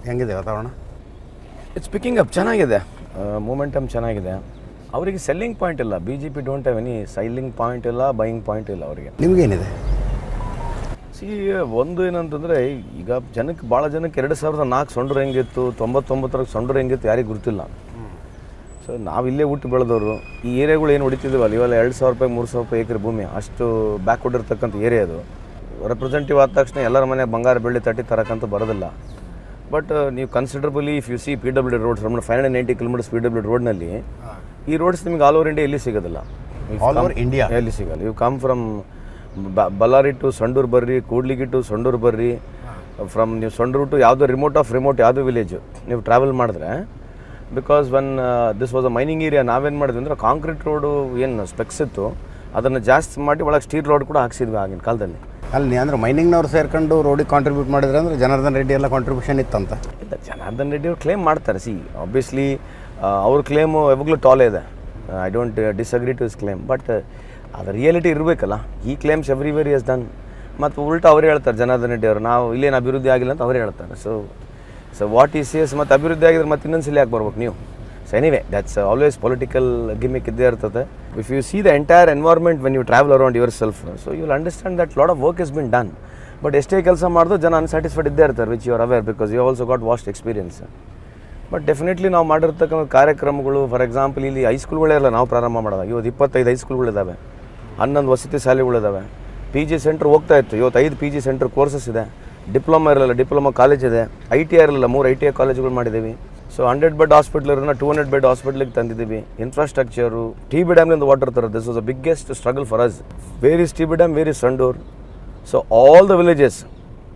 ಹೆಂಗಿದೆ ವಾತಾವರಣ? It's picking up, ಚೆನ್ನಾಗಿದೆ, ಮೂಮೆಂಟಮ್ ಚೆನ್ನಾಗಿದೆ. ಅವರಿಗೆ ಸೆಲ್ಲಿಂಗ್ ಪಾಯಿಂಟ್ ಇಲ್ಲ. BJP don't have any selling point ಇಲ್ಲ, ಬೈಯಿಂಗ್ ಪಾಯಿಂಟ್ ಇಲ್ಲ ಅವರಿಗೆ. ನಿಮಗೇನಿದೆ? ಒಂದು ಏನಂತಂದರೆ, ಈಗ ಜನಕ್ಕೆ ಭಾಳ ಜನಕ್ಕೆ 2004 ಸೊಂಡ್ರು ಹೆಂಗಿತ್ತು, 99 ಸೊಂಡ್ರು ಹೆಂಗಿತ್ತು ಯಾರಿಗೆ ಗೊತ್ತಿಲ್ಲ. ಸೊ ನಾವಿಲ್ಲೇ ಹುಟ್ಟು ಬೆಳೆದವರು. ಈ ಏರಿಯಾಗಳು ಏನು ಹೊಡಿತಿದ್ದೀವಲ್ಲ, ಇವೆಲ್ಲ 2,000 ರೂಪಾಯಿ 3,000 ರೂಪಾಯಿ ಏಕರೆ ಭೂಮಿ, ಅಷ್ಟು ಬ್ಯಾಕ್ವರ್ಡ್ ಇರ್ತಕ್ಕಂಥ ಏರಿಯಾ ಅದು. ರೆಪ್ರೆಸೆಂಟೇಟಿವ್ ಆದ ತಕ್ಷಣ ಎಲ್ಲರ ಮನೆ ಬಂಗಾರ ಬೆಳ್ಳಿ ತಟ್ಟಿ ತರಕ್ಕಂತ ಬರೋದಿಲ್ಲ. ಬಟ್ ನೀವು considerably if you see PWD roads, 590 kilometers PWD ರೋಡ್ನಲ್ಲಿ ಈ ರೋಡ್ಸ್ ನಿಮಗೆ ಆಲ್ ಓವರ್ ಇಂಡಿಯಾ ಎಲ್ಲಿ ಸಿಗೋದಿಲ್ಲ. ಆಲ್ ಓವರ್ ಇಂಡಿಯಾ ಎಲ್ಲಿ ಸಿಗಲ್ಲ. You come from Bellary to Sandur ಬರ್ರಿ, ಕೂಡ್ಲಿಗಿ ಟು ಸಂಡೂರು ಬರ್ರಿ, ಫ್ರಮ್ ನೀವು ಸಂಡೂರು ಟು ಯಾವುದೋ ರಿಮೋಟ್ ಯಾವುದೋ ವಿಲೇಜು ನೀವು ಟ್ರಾವೆಲ್ ಮಾಡಿದ್ರೆ, because one this was a mining area. ನಾವೇನು ಮಾಡಿದ್ವಿ ಅಂದರೆ ಕಾಂಕ್ರೀಟ್ ರೋಡು ಏನು ಸ್ಪೆಕ್ಸ್ ಇತ್ತು ಅದನ್ನು ಜಾಸ್ತಿ ಮಾಡಿ ಒಳಗೆ ಸ್ಟೀಲ್ ರೋಡ್ ಕೂಡ ಹಾಕ್ಸಿದ್ವಿ ಆಗಿನ ಕಾಲದಲ್ಲಿ. ಅಲ್ಲಿ ಅಂದರೆ ಮೈನಿಂಗ್ನವ್ರು ಸೇರ್ಕೊಂಡು ರೋಡಿಗೆ ಕಾಂಟ್ರಿಬ್ಯೂಟ್ ಮಾಡಿದ್ರೆ ಅಂದರೆ ಜನಾರ್ದನ್ ರೆಡ್ಡಿ ಎಲ್ಲ ಕಾಂಟ್ರಿಬ್ಯೂಷನ್ ಇತ್ತಂತ? ಇಲ್ಲ, ಜನಾರ್ದನ್ ರೆಡ್ಡಿ ಅವ್ರು ಕ್ಲೇಮ್ ಮಾಡ್ತಾರೆ. ಆಬ್ವಿಯಸ್ಲಿ ಅವ್ರ ಕ್ಲೇಮು ಯಾವಾಗಲೂ ಟಾಲೇ ಇದೆ. I don't disagree to his claim, but ಅದು ರಿಯಾಲಿಟಿ ಇರಬೇಕಲ್ಲ. ಈ ಕ್ಲೇಮ್ಸ್ ಎವ್ರಿವೇರ್ ಇಸ್ ಡನ್. ಮತ್ತು ಉಲ್ಟಾ ಅವರೇ ಹೇಳ್ತಾರೆ ಜನಾರ್ದನ್ ರೆಡ್ಡಿ ಅವರು, ನಾವು ಇಲ್ಲೇನು ಅಭಿವೃದ್ಧಿ ಆಗಿಲ್ಲ ಅಂತ ಅವರೇ ಹೇಳ್ತಾರೆ. ಸೊ ವಾಟ್ ಈ ಸೇಸ್, ಮತ್ತು ಅಭಿವೃದ್ಧಿ ಆಗಿದ್ರೆ ಮತ್ತೆ ಇನ್ನೊಂದ್ಸಲಿ ಯಾಕೆ ಬರ್ಬೇಕು ನೀವು? So anyway, that's always political gimmick ಇದ್ದೇ ಇರ್ತದೆ. If you see the entire environment when you travel around yourself, so you will understand that lot of work is been done. But ಎಷ್ಟೇ ಕೆಲಸ ಮಾಡಿದ್ರು ಜನ ಅನ್ಸ್ಯಾಟಿಸ್ಫೈಡ್ ಇದ್ದೇ ಇರ್ತಾರೆ, which you are aware, because you also got vast experience. But definitely ನಾವು ಮಾಡಿರ್ತಕ್ಕಂಥ ಕಾರ್ಯಕ್ರಮಗಳು, for example ಇಲ್ಲಿ ಹೈಸ್ಕೂಲ್ಗಳೇ ಇಲ್ಲ ನಾವು ಪ್ರಾರಂಭ ಮಾಡೋದು. ಇವತ್ತು 25 ಹೈಸ್ಕೂಲ್ಗಳಿದ್ದಾವೆ, 11 ವಸತಿ ಶಾಲೆಗಳಿದ್ದಾವೆ, PG ಸೆಂಟ್ರ್ ಹೋಗ್ತಾ ಇತ್ತು. ಇವತ್ತು 5 PG ಸೆಂಟ್ರ್ ಕೋರ್ಸಸ್ ಇದೆ. ಡಿಪ್ಲೊಮಾ ಇರಲಿಲ್ಲ, ಡಿಪ್ಲೊಮಾ ಕಾಲೇಜ್ ಇದೆ. ITI ಇರಲಿಲ್ಲ, 3 ITI ಕಾಲೇಜುಗಳು ಮಾಡಿದ್ದೀವಿ. ಸೊ 100 ಬೆಡ್ ಹಾಸ್ಪಿಟ್ಲ್ ಇರೋದನ್ನ 200 ಬೆಡ್ ಹಾಸ್ಪಿಟ್ಲಿಗೆ ತಂದಿದ್ದೀವಿ. ಇನ್ಫ್ರಾಸ್ಟ್ರಕ್ಚರು, TB ಡ್ಯಾಮ್ನಿಂದ ವಾಟರ್ ತರೋದು, this was the biggest struggle for us. Where is TB dam, where is Sandur? So all the villages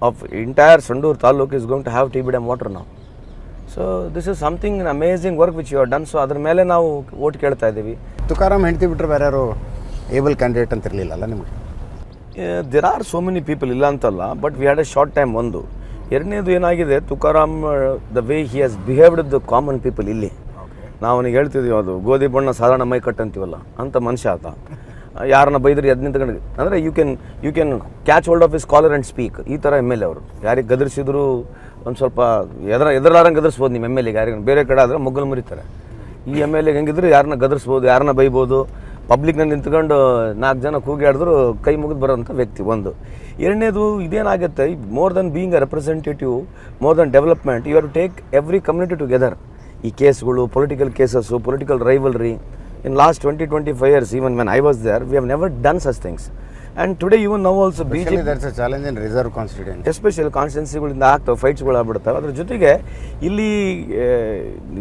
of entire Sandur taluk is going to have TB dam water ನಾವು. So this is something amazing work which you are done. So ಅದ್ರ ಮೇಲೆ ನಾವು vote ಕೇಳ್ತಾ ಇದ್ದೀವಿ. ತುಕಾರಾಮ್ ಹೆಂಡ್ತಿ ಬಿಟ್ಟರೆ ಬೇರೆ ಯಾರು ಏಬಲ್ ಕ್ಯಾಂಡಿಡೇಟ್ ಅಂತ ಇರಲಿಲ್ಲಲ್ಲ ನಿಮಗೆ? There are so many people, ಇಲ್ಲ ಅಂತಲ್ಲ, but we had a short time. ಒಂದು ಎರಡನೇದು ಏನಾಗಿದೆ, Tukaram the way he has behaved the common people. ಇಲ್ಲಿ ನಾವು ಅವನಿಗೆ ಹೇಳ್ತಿದ್ದೀವಿ, ಅದು ಗೋಧಿ ಬಣ್ಣ ಸಾಧಾರಣ ಮೈ ಕಟ್ಟಂತೀವಲ್ಲ ಅಂಥ ಮನುಷ್ಯ ಆತ. ಯಾರನ್ನ ಬೈದ್ರಿ ಅದು ನಿಂತ್ಕೊಂಡು ಅಂದರೆ you can catch hold of his collar and speak. ಈ ಥರ MLA ಅವರು ಯಾರಿಗೆ ಗದರಿಸಿದ್ರು ಒಂದು ಸ್ವಲ್ಪ ಎದುರಾರಂಗೆ ಗದರಿಸ್ಬೋದು. ನಿಮ್ಮ MLA ಯಾರಿಗೆ ಬೇರೆ ಕಡೆ ಆದರೆ ಮೊಗ್ಗಲು ಮುರಿತಾರೆ. ಈ MLA ಹೆಂಗಿದ್ರು ಯಾರನ್ನ ಗದರಿಸ್ಬೋದು, ಯಾರನ್ನ ಬೈಬೋದು. ಪಬ್ಲಿಕ್ನಲ್ಲಿ ನಿಂತ್ಕೊಂಡು 4 ಜನ ಕೂಗಾಡಿದ್ರು ಕೈ ಮುಗಿದು ಬರೋಂಥ ವ್ಯಕ್ತಿ. ಒಂದು ಎರಡನೇದು ಇದೇನಾಗುತ್ತೆ, more than being a representative, more than development, you have to take every community together. ಈ ಕೇಸ್ಗಳು, political cases, political rivalry, in last 20-25 years, even when I was there, we have never done such things. And today even now also BJP, there's a challenge in reserve constituency, especially ಕಾನ್ಸ್ಟಿಟ್ಯೂನ್ಸಿಗಳಿಂದ ಆಗ್ತವೆ, ಫೈಟ್ಸ್ಗಳು ಆಗ್ಬಿಡ್ತವೆ. ಅದ್ರ ಜೊತೆಗೆ ಇಲ್ಲಿ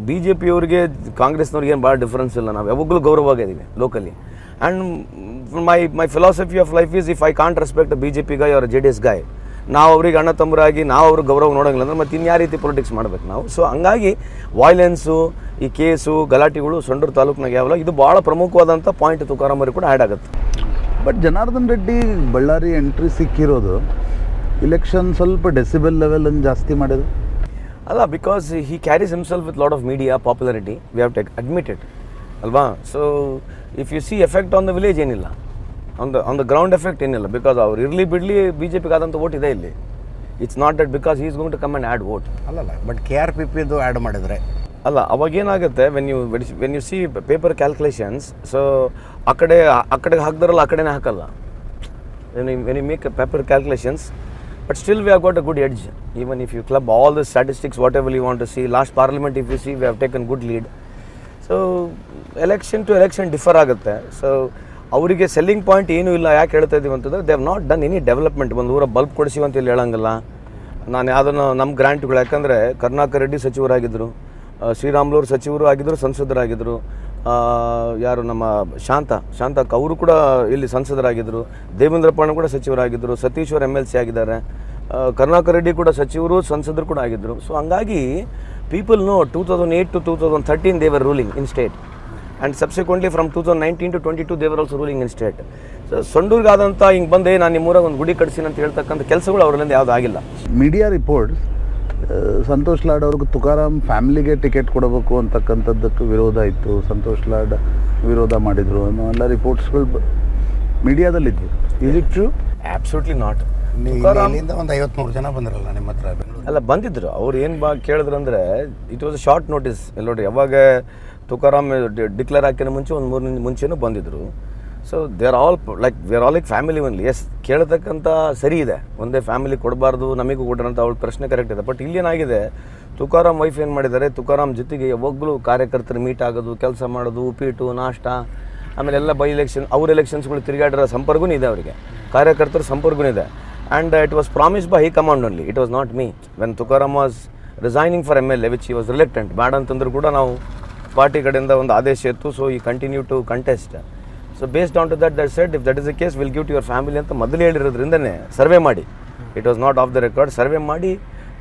BJP ಅವರಿಗೆ ಕಾಂಗ್ರೆಸ್ನವ್ರಿಗೆ ಏನು ಭಾಳ difference ಇಲ್ಲ. ನಾವು ಯಾವಾಗಲೂ ಗೌರವವಾಗಿದ್ದೀವಿ locally. And my philosophy of life is, if I can't respect BJP guy or JDS guy, ನಾವು ಅವ್ರಿಗೆ ಅಣ್ಣ ತಮ್ಮರಾಗಿ ನಾವು ಅವ್ರಿಗೆ ಗೌರವ ನೋಡೋಂಗಿಲ್ಲ ಅಂದ್ರೆ ಮತ್ತೆ ಇನ್ಯಾವ ರೀತಿ ಪೊಲಿಟಿಕ್ಸ್ ಮಾಡ್ಬೇಕು ನಾವು? ಸೊ ಹಂಗಾಗಿ ವಾಯ್ಲೆನ್ಸು, ಈ ಕೇಸು, ಗಲಾಟೆಗಳು ಸಂಡೂರು ತಾಲೂಕಿನಾಗ ಯಾವಲ್ಲ, ಇದು ಭಾಳ ಪ್ರಮುಖವಾದಂಥ ಪಾಯಿಂಟ್ ತುಕಾರಾಮ್ ಅವ್ರಿಗೆ ಕೂಡ ಆ್ಯಡ್ ಆಗುತ್ತೆ. ಬಟ್ ಜನಾರ್ದನ್ ರೆಡ್ಡಿ ಬಳ್ಳಾರಿ ಎಂಟ್ರಿ ಸಿಕ್ಕಿರೋದು ಇಲೆಕ್ಷನ್ ಸ್ವಲ್ಪ ಡೆಸಿಬಲ್ ಲೆವೆಲನ್ನು ಜಾಸ್ತಿ ಮಾಡಿದ್ರು ಅಲ್ಲ, because he carries himself with lot of media popularity, we have to admitted ಅಲ್ವಾ? So if you see effect on the village ಏನಿಲ್ಲ, ಆನ್ ದ ಗ್ರೌಂಡ್ ಎಫೆಕ್ಟ್ ಏನಿಲ್ಲ. ಬಿಕಾಸ್ ಅವ್ರು ಇರಲಿ ಬಿಡಲಿ BJPಗೆ ಆದಂಥ ವೋಟ್ ಇದೆ ಇಲ್ಲಿ. It's not that because he is going to come and add vote. ಅಲ್ಲಲ್ಲ, ಬಟ್ KRPPದು ಆ್ಯಡ್ ಮಾಡಿದರೆ ಅಲ್ಲ, ಅವಾಗೇನಾಗುತ್ತೆ, when you see paper calculations, so ಆ ಕಡೆಗೆ ಹಾಕ್ದಾರಲ್ಲ, ಆ ಕಡೆನೇ ಹಾಕಲ್ಲ. When you make paper calculations, but still we have got a good edge. Even if you club all the statistics whatever you want to see, last parliament if you see we have taken good lead. So election to election differ ಆಗುತ್ತೆ. So ಅವರಿಗೆ selling point ಏನೂ ಇಲ್ಲ. ಯಾಕೆ ಹೇಳ್ತಾ ಇದ್ದೀವಿ ಅಂತಂದರೆ, they have not done any development. ಒಂದು ಊರ ಬಲ್ಬ್ ಕೊಡಿಸಿವಿ ಅಂತ ಇಲ್ಲಿ ಹೇಳಂಗಿಲ್ಲ. ನಾನು ಯಾವುದನ್ನು ನಮ್ಮ ಗ್ರ್ಯಾಂಟ್ಗಳು, ಯಾಕಂದರೆ ಕರುಣಾಕರ್ ರೆಡ್ಡಿ ಸಚಿವರಾಗಿದ್ದರು, ಶ್ರೀರಾಮ್ಲೂರು ಸಚಿವರು ಆಗಿದ್ದರು, ಸಂಸದರಾಗಿದ್ದರು. ಯಾರು ನಮ್ಮ ಶಾಂತಕ್ಕ ಅವರು ಕೂಡ ಇಲ್ಲಿ ಸಂಸದರಾಗಿದ್ದರು. ದೇವೇಂದ್ರಪ್ಪಣ್ಣ ಕೂಡ ಸಚಿವರಾಗಿದ್ದರು. ಸತೀಶ್ ಅವರು MLC ಆಗಿದ್ದಾರೆ. ಕರುಣಾಕರ್ ರೆಡ್ಡಿ ಕೂಡ ಸಚಿವರು, ಸಂಸದರು ಕೂಡ ಆಗಿದ್ದರು. ಸೊ ಹಂಗಾಗಿ people know 2008 to 2013 they were ruling in state, and subsequently from 2019 to 22 they were also ruling in state. So ಸಂಡೂರ್ಗಾದಂಥ ಹಿಂಗೆ ಬಂದೆ ನಾನು ನಿಮ್ಮೂರಾಗ ಒಂದು ಗುಡಿ ಕಟ್ಸಿನ ಅಂತ ಹೇಳ್ತಕ್ಕಂಥ ಕೆಲಸಗಳು ಅವರಿಂದ ಯಾವುದೂ ಆಗಿಲ್ಲ. ಮೀಡಿಯಾ ರಿಪೋರ್ಟ್ಸ್ ಸಂತೋಷ್ ಲಾಡ್ ಅವ್ರಿಗೆ ತುಕಾರಾಮ್ ಫ್ಯಾಮಿಲಿಗೆ ಟಿಕೆಟ್ ಕೊಡಬೇಕು ಅಂತಕ್ಕಂಥದ್ದಕ್ಕೆ ವಿರೋಧ ಇತ್ತು, ಸಂತೋಷ್ ಲಾಡ್ ವಿರೋಧ ಮಾಡಿದರು ಅನ್ನೋ ಎಲ್ಲ ರಿಪೋರ್ಟ್ಸ್ಗಳು ಮೀಡಿಯಾದಲ್ಲಿದ್ವು. Is it true? Absolutely not. ಇಲ್ಲಿಂದ ಒಂದು 50-100 ಜನ ಬಂದಿರಲ್ಲ ನಿಮ್ಮ ಹತ್ರ ಬೆಂಗಳೂರು? ಅಲ್ಲ ಬಂದಿದ್ರು. ಅವ್ರು ಏನು ಕೇಳಿದ್ರು ಅಂದರೆ it was a short notice. ಎಲ್ಲ ನೋಡ್ರಿ, ಯಾವಾಗ ತುಕಾರಾಮ್ ಡಿಕ್ಲೇರ್ ಹಾಕಿನ ಮುಂಚೆ ಒಂದು 3 ದಿನ ಮುಂಚೆನೂ ಬಂದಿದ್ರು. So they are all like family only. Yes, ಕೇಳತಕ್ಕಂಥ ಸರಿ ಇದೆ, ಒಂದೇ ಫ್ಯಾಮಿಲಿ ಕೊಡಬಾರ್ದು ನಮಗೂ ಕೊಡ್ರಿ ಅಂತ ಅವಳ ಪ್ರಶ್ನೆ ಕರೆಕ್ಟ್ ಇದೆ. ಬಟ್ ಇಲ್ಲೇನಾಗಿದೆ, ತುಕಾರಾಮ್ ವೈಫ್ ಏನು ಮಾಡಿದ್ದಾರೆ, ತುಕಾರಾಮ್ ಜೊತೆಗೆ ಯಾವಾಗಲೂ ಕಾರ್ಯಕರ್ತರು ಮೀಟ್ ಆಗೋದು, ಕೆಲಸ ಮಾಡೋದು, ಉಪ್ಪಿಟ್ಟು ನಾಷ್ಟ, ಆಮೇಲೆ ಎಲ್ಲ ಬೈ ಎಲೆಕ್ಷನ್ ಅವ್ರ ಎಲೆಕ್ಷನ್ಸ್ಗಳು ತಿರುಗಾಡಿರೋ ಸಂಪರ್ಕವೂ ಇದೆ ಅವರಿಗೆ, ಕಾರ್ಯಕರ್ತರ ಸಂಪರ್ಕವೂ ಇದೆ. And it was promised by high command only, it was not me. When Tukaram was resigning for MLA which he was reluctant, ಬೇಡ ಅಂತಂದ್ರೂ ಕೂಡ ನಾವು ಪಾರ್ಟಿ ಕಡೆಯಿಂದ ಒಂದು ಆದೇಶ ಇತ್ತು. ಸೊ ಈ continue to contest. So based on to that said if that is the case will give to your family ಅಂತ ಮೊದಲು ಹೇಳಿರೋದ್ರಿಂದನೇ ಸರ್ವೆ ಮಾಡಿ, it was not off the record, survey ಮಾಡಿ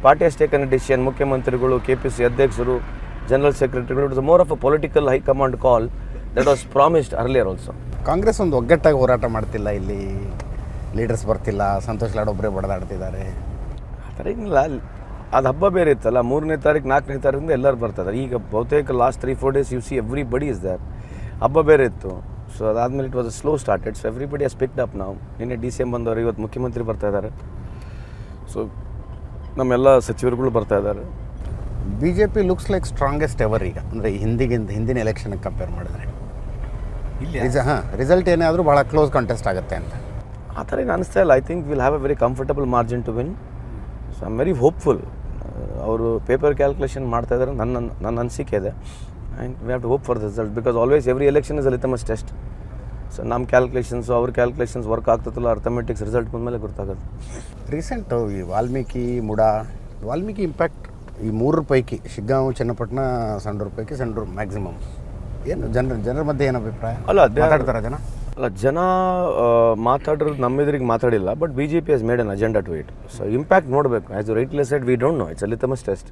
party has taken a decision. ಮುಖ್ಯಮಂತ್ರಿಗಳು, KPC ಅಧ್ಯಕ್ಷರು, general ಸೆಕ್ರೆಟರಿಗಳು, it was more of a political high command call that was promised earlier also. Congress ಒಂದು ಒಗ್ಗಟ್ಟಾಗಿ ಹೋರಾಟ ಮಾಡ್ತಿಲ್ಲ, ಇಲ್ಲಿ ಲೀಡರ್ಸ್ ಬರ್ತಿಲ್ಲ, ಸಂತೋಷ್ ಲಾಡ್ ಒಬ್ಬರೇ ಬಡದಾಡ್ತಿದ್ದಾರೆ. ಆ ಥರ ಏನಿಲ್ಲ, ಅದು ಹಬ್ಬ ಬೇರೆ ಇತ್ತಲ್ಲ, 3ನೇ ತಾರೀಕು 4ನೇ ತಾರೀಕಿಂದ ಎಲ್ಲರೂ ಬರ್ತಾರೆ. ಈಗ ಬಹುತೇಕ last 3-4 days you see everybody is there. ಹಬ್ಬ ಬೇರೆ ಇತ್ತು. ಸೊ ಅದಾದಮೇಲೆ it was slow started. So everybody has picked up ನಾವು. ನಿನ್ನೆ DCM ಬಂದವರು, ಇವತ್ತು ಮುಖ್ಯಮಂತ್ರಿ ಬರ್ತಾ ಇದ್ದಾರೆ. ಸೊ ನಮ್ಮೆಲ್ಲ ಸಚಿವರುಗಳು ಬರ್ತಾ ಇದ್ದಾರೆ. BJP looks like strongest ever ಈಗ, ಅಂದರೆ ಹಿಂದಿನ ಎಲೆಕ್ಷನ್ಗೆ ಕಂಪೇರ್ ಮಾಡಿದ್ರೆ ಇಲ್ಲಿ ರಿಸಲ್ಟ್ ಏನೇ ಆದರೂ ಭಾಳ ಕ್ಲೋಸ್ ಕಾಂಟೆಸ್ಟ್ ಆಗುತ್ತೆ ಅಂತ. ಆ ಥರ ಏನು ಅನಿಸ್ತಾ ಇಲ್ಲ. I think will have a very comfortable margin to win. So I am very hopeful. ಅವರು ಪೇಪರ್ ಕ್ಯಾಲ್ಕುಲೇಷನ್ ಮಾಡ್ತಾ ಇದ್ದಾರೆ, ನನ್ನ ಅನಿಸಿಕೆ ಇದೆ. And we have to hope for the result because always every election is a litmus test. So ನಮ್ಮ calculations ಅವ್ರ calculations work ಆಗ್ತದಲ್ಲ, arithmetics result ಬಂದಮೇಲೆ ಗೊತ್ತಾಗೋದು. ರೀಸೆಂಟು ಈ ವಾಲ್ಮೀಕಿ ಇಂಪ್ಯಾಕ್ಟ್ ಈ 3 ಪೈಕಿ ಶಿಗ್ಗಾಂವ್, ಚನ್ನಪಟ್ಟಣ, ಸಂಡೂರು ಪೈಕಿ ಸಂಡೂರು ಮ್ಯಾಕ್ಸಿಮಮ್ ಏನು ಜನರ ಮಧ್ಯೆ ಏನು ಅಭಿಪ್ರಾಯ? ಮಾತಾಡ್ತಾರೆ ಜನ ಮಾತಾಡೋದು ನಮ್ಮ ಎದುರಿಗೆ ಮಾತಾಡಿಲ್ಲ. But BJP has made an agenda to it. So impact ನೋಡಬೇಕು. As you rightly said, we don't know, it's a litmus test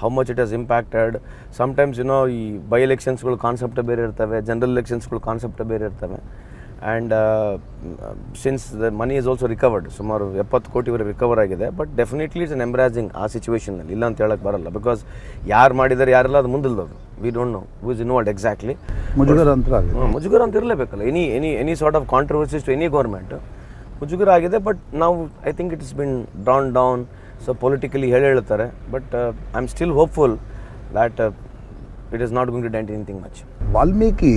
how much it has impacted. Sometimes ಈ ಬೈ ಎಲೆಕ್ಷನ್ಸ್ಗಳು ಕಾನ್ಸೆಪ್ಟ್ ಬೇರೆ ಇರ್ತವೆ, ಜನರಲ್ ಎಲೆಕ್ಷನ್ಸ್ಗಳು ಕಾನ್ಸೆಪ್ಟ್ ಬೇರೆ ಇರ್ತವೆ. And since the money is also recovered, ಸುಮಾರು 70 ಕೋಟಿವರೆಗೆ ರಿಕವರ್ ಆಗಿದೆ. But definitely it's an embarrassing ಆ ಸಿಚುವೇಷನಲ್ಲಿ, ಇಲ್ಲ ಅಂತ ಹೇಳಕ್ಕೆ ಬರಲ್ಲ. ಬಿಕಾಸ್ ಯಾರು ಮಾಡಿದ್ದಾರೆ ಯಾರೆಲ್ಲ ಅದು ಮುಂದಿಲ್ದದು, we don't know who is involved exactly. ಮುಜುಗರ ಅಂತ ಇರಲೇಬೇಕಲ್ಲ. Any sort of controversies to any government ಮುಜುಗರ ಆಗಿದೆ. ಬಟ್ ನಾವು I think it is been drawn down. So politically ಹೇಳ್ತಾರೆ. But I am still hopeful that it is not going to dent anything much. Valmiki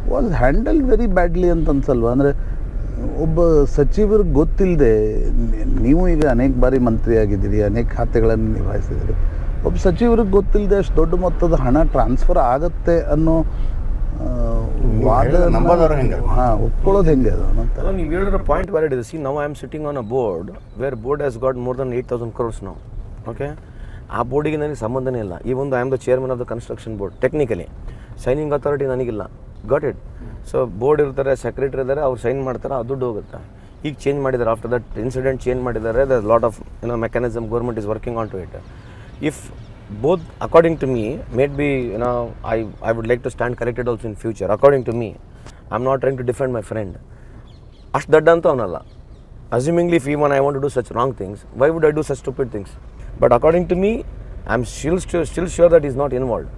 was handle very badly ಅಂತ ಅನ್ಸಲ್ವಾ? ಅಂದರೆ ಒಬ್ಬ ಸಚಿವರಿಗೆ ಗೊತ್ತಿಲ್ಲದೆ, ನೀವು ಈಗ ಅನೇಕ ಬಾರಿ ಮಂತ್ರಿ ಆಗಿದ್ದೀರಿ, ಅನೇಕ ಖಾತೆಗಳನ್ನು ನಿಭಾಯಿಸಿದ್ದೀರಿ, ಒಬ್ಬ ಸಚಿವರಿಗೆ ಗೊತ್ತಿಲ್ಲದೆ ಅಷ್ಟು ದೊಡ್ಡ ಮೊತ್ತದ ಹಣ ಟ್ರಾನ್ಸ್ಫರ್ ಆಗುತ್ತೆ ಅನ್ನೋ ವಾದ ಒಪ್ಕೊಳ್ಳೋದು ಹೆಂಗೆ ಅದು ಅಂತ? ನೀವು ಹೇಳಿರೋ ಪಾಯಿಂಟ್ ವ್ಯಾಲಿಡ್ ಇದೆ. ಸಿ, ನಾವು I am sitting on a board where board has got more than 8,000 crores ನಾವು. ಓಕೆ, ಆ ಬೋರ್ಡಿಗೆ ನನಗೆ ಸಂಬಂಧನೇ ಇಲ್ಲ. ಈ ಒಂದು I am the chairman of the construction board. Technically signing authority ನನಗಿಲ್ಲ. Got it. ಸೊ ಬೋರ್ಡ್ ಇರ್ತಾರೆ, ಸೆಕ್ರೆಟರಿ ಇದ್ದಾರೆ, ಅವ್ರು ಸೈನ್ ಮಾಡ್ತಾರೆ, ಅದು ದುಡ್ಡು ಹೋಗುತ್ತೆ. ಈಗ ಚೇಂಜ್ ಮಾಡಿದ್ದಾರೆ, ಆಫ್ಟರ್ ದಟ್ ಇನ್ಸಿಡೆಂಟ್ ಚೇಂಜ್ ಮಾಡಿದ್ದಾರೆ. The lot of mechanism government is working on to it. If both according to me, maybe I would like to stand corrected also in future. According to me, I'm not trying to defend my friend. Ashtu dadda anta avnalla. Assumingly if even I want to do such wrong things, why would I do such stupid things? But according to me, I'm still sure that he's not involved.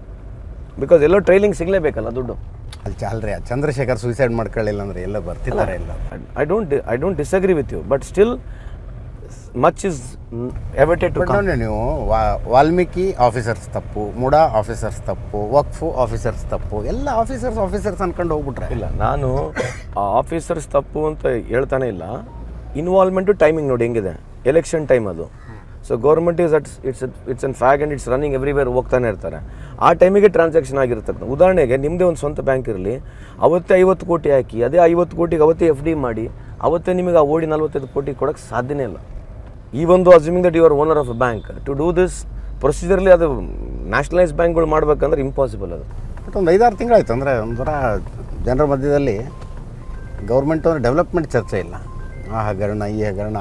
Because ಎಲ್ಲೋ trailing ಸಿಗಲೇಬೇಕಲ್ಲ ದುಡ್ಡು. ಅಲ್ಲಿ ಚಾಲ್ರಿ Chandrashekhar suicide ಮಾಡ್ಕೊಳ್ಳಿಲ್ಲ ಅಂದರೆ ಎಲ್ಲ ಬರ್ತಿದ್ದಾರೆ ಇಲ್ಲ. I don't disagree with you, but still much is awaited to come. ನೀವು Valmiki officers ತಪ್ಪು, ಮುಡಾ ಆಫೀಸರ್ಸ್ ತಪ್ಪು, ವಕ್ಫು ಆಫೀಸರ್ಸ್ ತಪ್ಪು, ಎಲ್ಲ ಆಫೀಸರ್ಸ್ ಅನ್ಕೊಂಡು ಹೋಗ್ಬಿಟ್ರೆ. ಇಲ್ಲ, ನಾನು ಆಫೀಸರ್ಸ್ ತಪ್ಪು ಅಂತ ಹೇಳ್ತಾನೆ ಇಲ್ಲ. ಇನ್ವಾಲ್ವ್ಮೆಂಟು ಟೈಮಿಂಗ್ ನೋಡಿ ಹೆಂಗಿದೆ, ಎಲೆಕ್ಷನ್ ಟೈಮ್ ಅದು. So government is it's an ಫ್ಯಾಗ್ and it's running everywhere, ಹೋಗ್ತಾನೆ ಇರ್ತಾರೆ. ಆ ಟೈಮಿಗೆ ಟ್ರಾನ್ಸಾಕ್ಷನ್ ಆಗಿರ್ತದೆ. ಉದಾಹರಣೆಗೆ ನಿಮ್ಮದೇ ಒಂದು ಸ್ವಂತ ಬ್ಯಾಂಕ್ ಇರಲಿ, ಅವತ್ತೇ 50 ಕೋಟಿ ಹಾಕಿ, ಅದೇ 50 ಕೋಟಿಗೆ ಅವತ್ತೇ FD ಮಾಡಿ, ಅವತ್ತೇ ನಿಮಗೆ ಆ ಓಡಿ 45 ಕೋಟಿ ಕೊಡೋಕ್ಕೆ ಸಾಧ್ಯನೇ ಇಲ್ಲ. ಈ ಒಂದು assuming that you are owner of a bank to do this procedurally, ಅದು ನ್ಯಾಷನಲೈಸ್ ಬ್ಯಾಂಕ್ಗಳು ಮಾಡ್ಬೇಕಂದ್ರೆ ಇಂಪಾಸಿಬಲ್ ಅದು. ಬಟ್ ಒಂದು 5-6 ತಿಂಗಳಾಯ್ತು. ಅಂದರೆ ಒಂಥರ ಜನರ ಮಧ್ಯದಲ್ಲಿ ಗೌರ್ಮೆಂಟ್ ಅಂದರೆ ಡೆವಲಪ್ಮೆಂಟ್ ಚರ್ಚೆ ಇಲ್ಲ. ಆ ಹಗರಣ, ಈ ಹಗರಣ,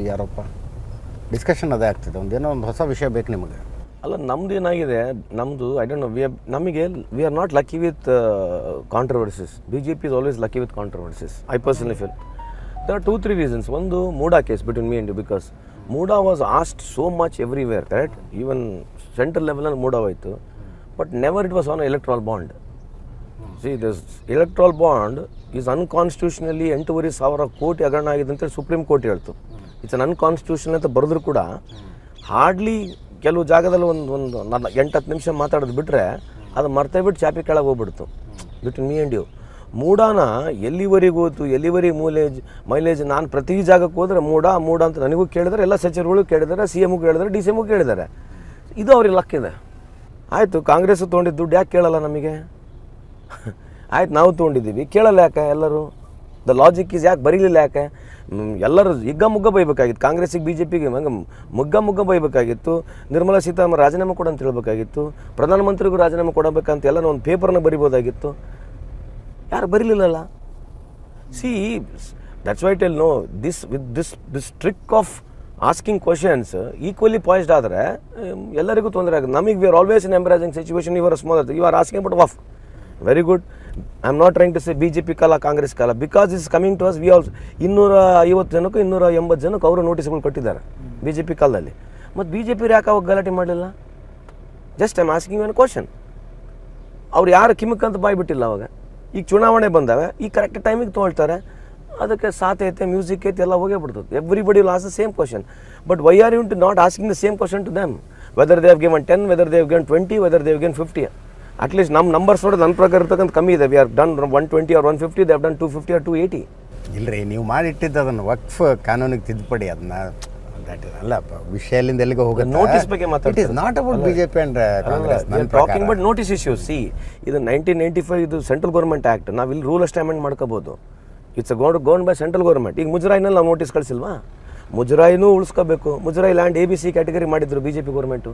ಈ ಆರೋಪ ಡಿಸ್ಕಷನ್ ಅದೇ ಆಗ್ತಿದೆ. ಒಂದೇನೋ ಒಂದು ಹೊಸ ವಿಷಯ ಬೇಕು ನಿಮಗೆ. ಅಲ್ಲ, ನಮ್ದು ಏನಾಗಿದೆ, ನಮ್ಮದು I don't no, we are not lucky with controversies. BJP is always lucky with controversies. I personally feel there are 2-3 reasons. One, the Muda case between me and you, because Muda was asked so much everywhere, correct? Even central level and Muda hoitu, but never it was on an electoral bond. See, this electoral bond is unconstitutionally 8,500 ಕೋಟಿ ಹಗರಣ ಆಗಿದೆ ಅಂತೇಳಿ supreme court ಹೇಳ್ತು. It's an unconstitution ಅಂತ ಬರೆದ್ರು ಕೂಡ hardly ಕೆಲವು ಜಾಗದಲ್ಲಿ ಒಂದು 8-10 ನಿಮಿಷ ಮಾತಾಡೋದು ಬಿಟ್ಟರೆ ಅದು ಮರ್ತೇ ಬಿಟ್ಟು ಚಾಪಿ ಕೆಳಗೆ ಹೋಗ್ಬಿಡ್ತು ಬಿಟ್ವೀನ್ ಮೀ ಆ್ಯಂಡ್ ಯು. ಮೂಡಾನ ಎಲ್ಲಿವರೆಗೆ ಹೋಯ್ತು, ಎಲ್ಲಿವರೆಗೆ ಮೈಲೇಜ್ ನಾನು ಪ್ರತಿ ಜಾಗಕ್ಕೆ ಹೋದರೆ ಮೂಡ ಅಂತ ನನಗೂ ಕೇಳಿದರೆ, ಎಲ್ಲ ಸಚಿವರುಗಳು ಕೇಳಿದ್ದಾರೆ, ಸಿ ಎಮ್ಗೂ ಕೇಳಿದ್ದಾರೆ, ಡಿ ಸಿ ಎಮ್ಗೂ ಕೇಳಿದ್ದಾರೆ. ಇದು ಅವ್ರಿಗೆ ಲಕ್ಕಿದೆ. ಆಯಿತು, ಕಾಂಗ್ರೆಸ್ಸು ತೊಗೊಂಡಿದ್ದು ದುಡ್ಡು ಯಾಕೆ ಕೇಳಲ್ಲ ನಮಗೆ? ಆಯ್ತು, ನಾವು ತೊಗೊಂಡಿದ್ದೀವಿ, ಕೇಳಲ್ಲ ಯಾಕೆ ಎಲ್ಲರೂ? ದ ಲಾಜಿಕ್ ಈಸ್ ಯಾಕೆ ಬರೀಲಿಲ್ಲ ಯಾಕೆ? ಎಲ್ಲರೂ ಮುಗ್ಗ ಬೈಬೇಕಾಗಿತ್ತು. ಕಾಂಗ್ರೆಸ್ಸಿಗೆ ಬಿ ಜೆ ಪಿಗೆ ಮುಗ್ಗ ಬೈಬೇಕಾಗಿತ್ತು. ನಿರ್ಮಲಾ ಸೀತಾರಾಮನ್ ರಾಜೀನಾಮೆ ಕೊಡು ಅಂತ ಹೇಳ್ಬೇಕಾಗಿತ್ತು. ಪ್ರಧಾನಮಂತ್ರಿಗೂ ರಾಜೀನಾಮೆ ಕೊಡಬೇಕಂತ ಎಲ್ಲ ಒಂದು ಪೇಪರ್ನ ಬರಿಬೋದಾಗಿತ್ತು. ಯಾರು ಬರೀಲಿಲ್ಲಲ್ಲ. See that's why tell no this trick of asking questions equally poised ಆದರೆ ಎಲ್ಲರಿಗೂ ತೊಂದರೆ ಆಗುತ್ತೆ. ನಮಗೆ we are always in embarrassing situation. You are small, you are asking but was very good. I am not trying to say B J P ಕಾಲ ಕಾಂಗ್ರೆಸ್ ಕಾಲ, because is coming to us. We also 250 ಜನಕ್ಕೂ 280 ಜನಕ್ಕೆ ಅವರು ನೋಟಿಸ್ಗಳು ಕೊಟ್ಟಿದ್ದಾರೆ B J P ಕಾಲದಲ್ಲಿ. ಮತ್ತು B J P ಯಾಕೆ ಅವಾಗ ಗಲಾಟೆ ಮಾಡಲಿಲ್ಲ? Just I am asking one question. ಅವ್ರು ಯಾರು ಕಿಮ್ಮಕ್ಕಂತ ಬಾಯ್ಬಿಟ್ಟಿಲ್ಲ ಅವಾಗ. ಈಗ ಚುನಾವಣೆ ಬಂದಾವೆ, ಈಗ ಕರೆಕ್ಟ್ ಟೈಮಿಗೆ ತೊಗೊಳ್ತಾರೆ. ಅದಕ್ಕೆ ಸಾಥ್ ಐತೆ, ಮ್ಯೂಸಿಕ್ ಐತೆ, ಎಲ್ಲ ಹೋಗೇ ಬಿಡ್ತದೆ. Everybody will ask the same question. But why are you to not asking the same question to them? Whether they have given 10, whether they have given 20, whether they have given 50. At least ನಮ್ಮ numbers ನೋಡೋದು ನನ್ನ ಪ್ರಕಾರ ಇರ್ತಕ್ಕಂಥ ಕಮ್ಮಿ ಇದೆ. We are done 120 or 150, they have done 250 or 280. ಇಲ್ಲರಿ, ನೀವು ಮಾಡಿಟ್ಟಿದ್ದು ಅದನ್ನು ವಕ್ಫ್ ಕಾನೂನಿಗೆ ತಿದ್ದುಪಡಿ, ಅದನ್ನ ಅಲ್ಲ ವಿಷಯದಿಂದ ಎಲ್ಲಿಗೆ ಹೋಗುತ್ತೆ. ನೋಟಿಸ್ ಬಗ್ಗೆ ಮಾತಾಡ್ತೀವಿ. It is not about BJP and Congress. Talking but notice issues. C, ಇದು 1995 ಇದು ಸೆಂಟ್ರಲ್ ಗೌರ್ಮೆಂಟ್ ಆ್ಯಕ್ಟ್. ನಾವು ಇಲ್ಲಿ ರೂಲ್ ಅಷ್ಟೇ ಅಮೆಂಡ್ ಮಾಡ್ಕೋಬೋದು. It's govern by central government. ಈಗ ಮುಜರಾಯಿನಲ್ಲಿ ನಾವು ನೋಟಿಸ್ ಕಳಿಸಿಲ್ವಾ? ಮುಜರಾಯಿನೂ ಉಳಿಸ್ಕೋಬೇಕು. ಮುಜರಾಯಿ ಲ್ಯಾಂಡ್ ABC ಕ್ಯಾಟಗರಿ ಮಾಡಿದ್ರು B J P government.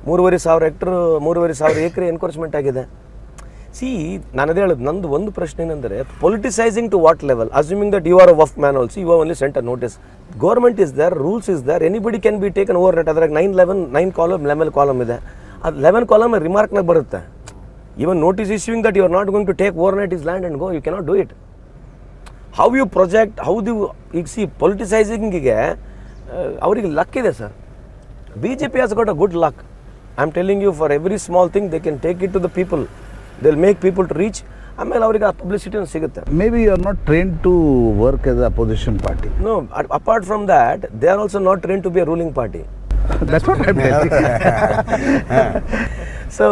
3,500 hectare 3,500 acre encroachment ಆಗಿದೆ. ಸಿ, ನಾನು ಅದೇ ಹೇಳೋದು, ನಂದು ಒಂದು ಪ್ರಶ್ನೆ ಏನಂದರೆ politicising to what level? Assuming that you are a woof man also, you are only sent a notice. Government is there, rules is there, anybody can be taken over net. ಅದ್ರಾಗ 9 column 11 column ಇದೆ. ಅದು 11 column ರಿಮಾರ್ಕ್ನಾಗ ಬರುತ್ತೆ. Even notice issuing that you are not going to take over net is land and go, you cannot do it. How you project, how do ಈಗ see ಪೊಲಿಟಿಸೈಸಿಂಗಿಗೆ ಅವರಿಗೆ luck ಇದೆ sir. B J P has got a good luck. I am telling you, for every small thing they can take it to the people. They will make people to reach. ಆಮೇಲೆ ಅವರಿಗೆ ಆ publicity ಸಿಗುತ್ತೆ. May be you are not train to work as opposition party. No, apart from that they are also not train to be a ruling party. That's what I'm telling. So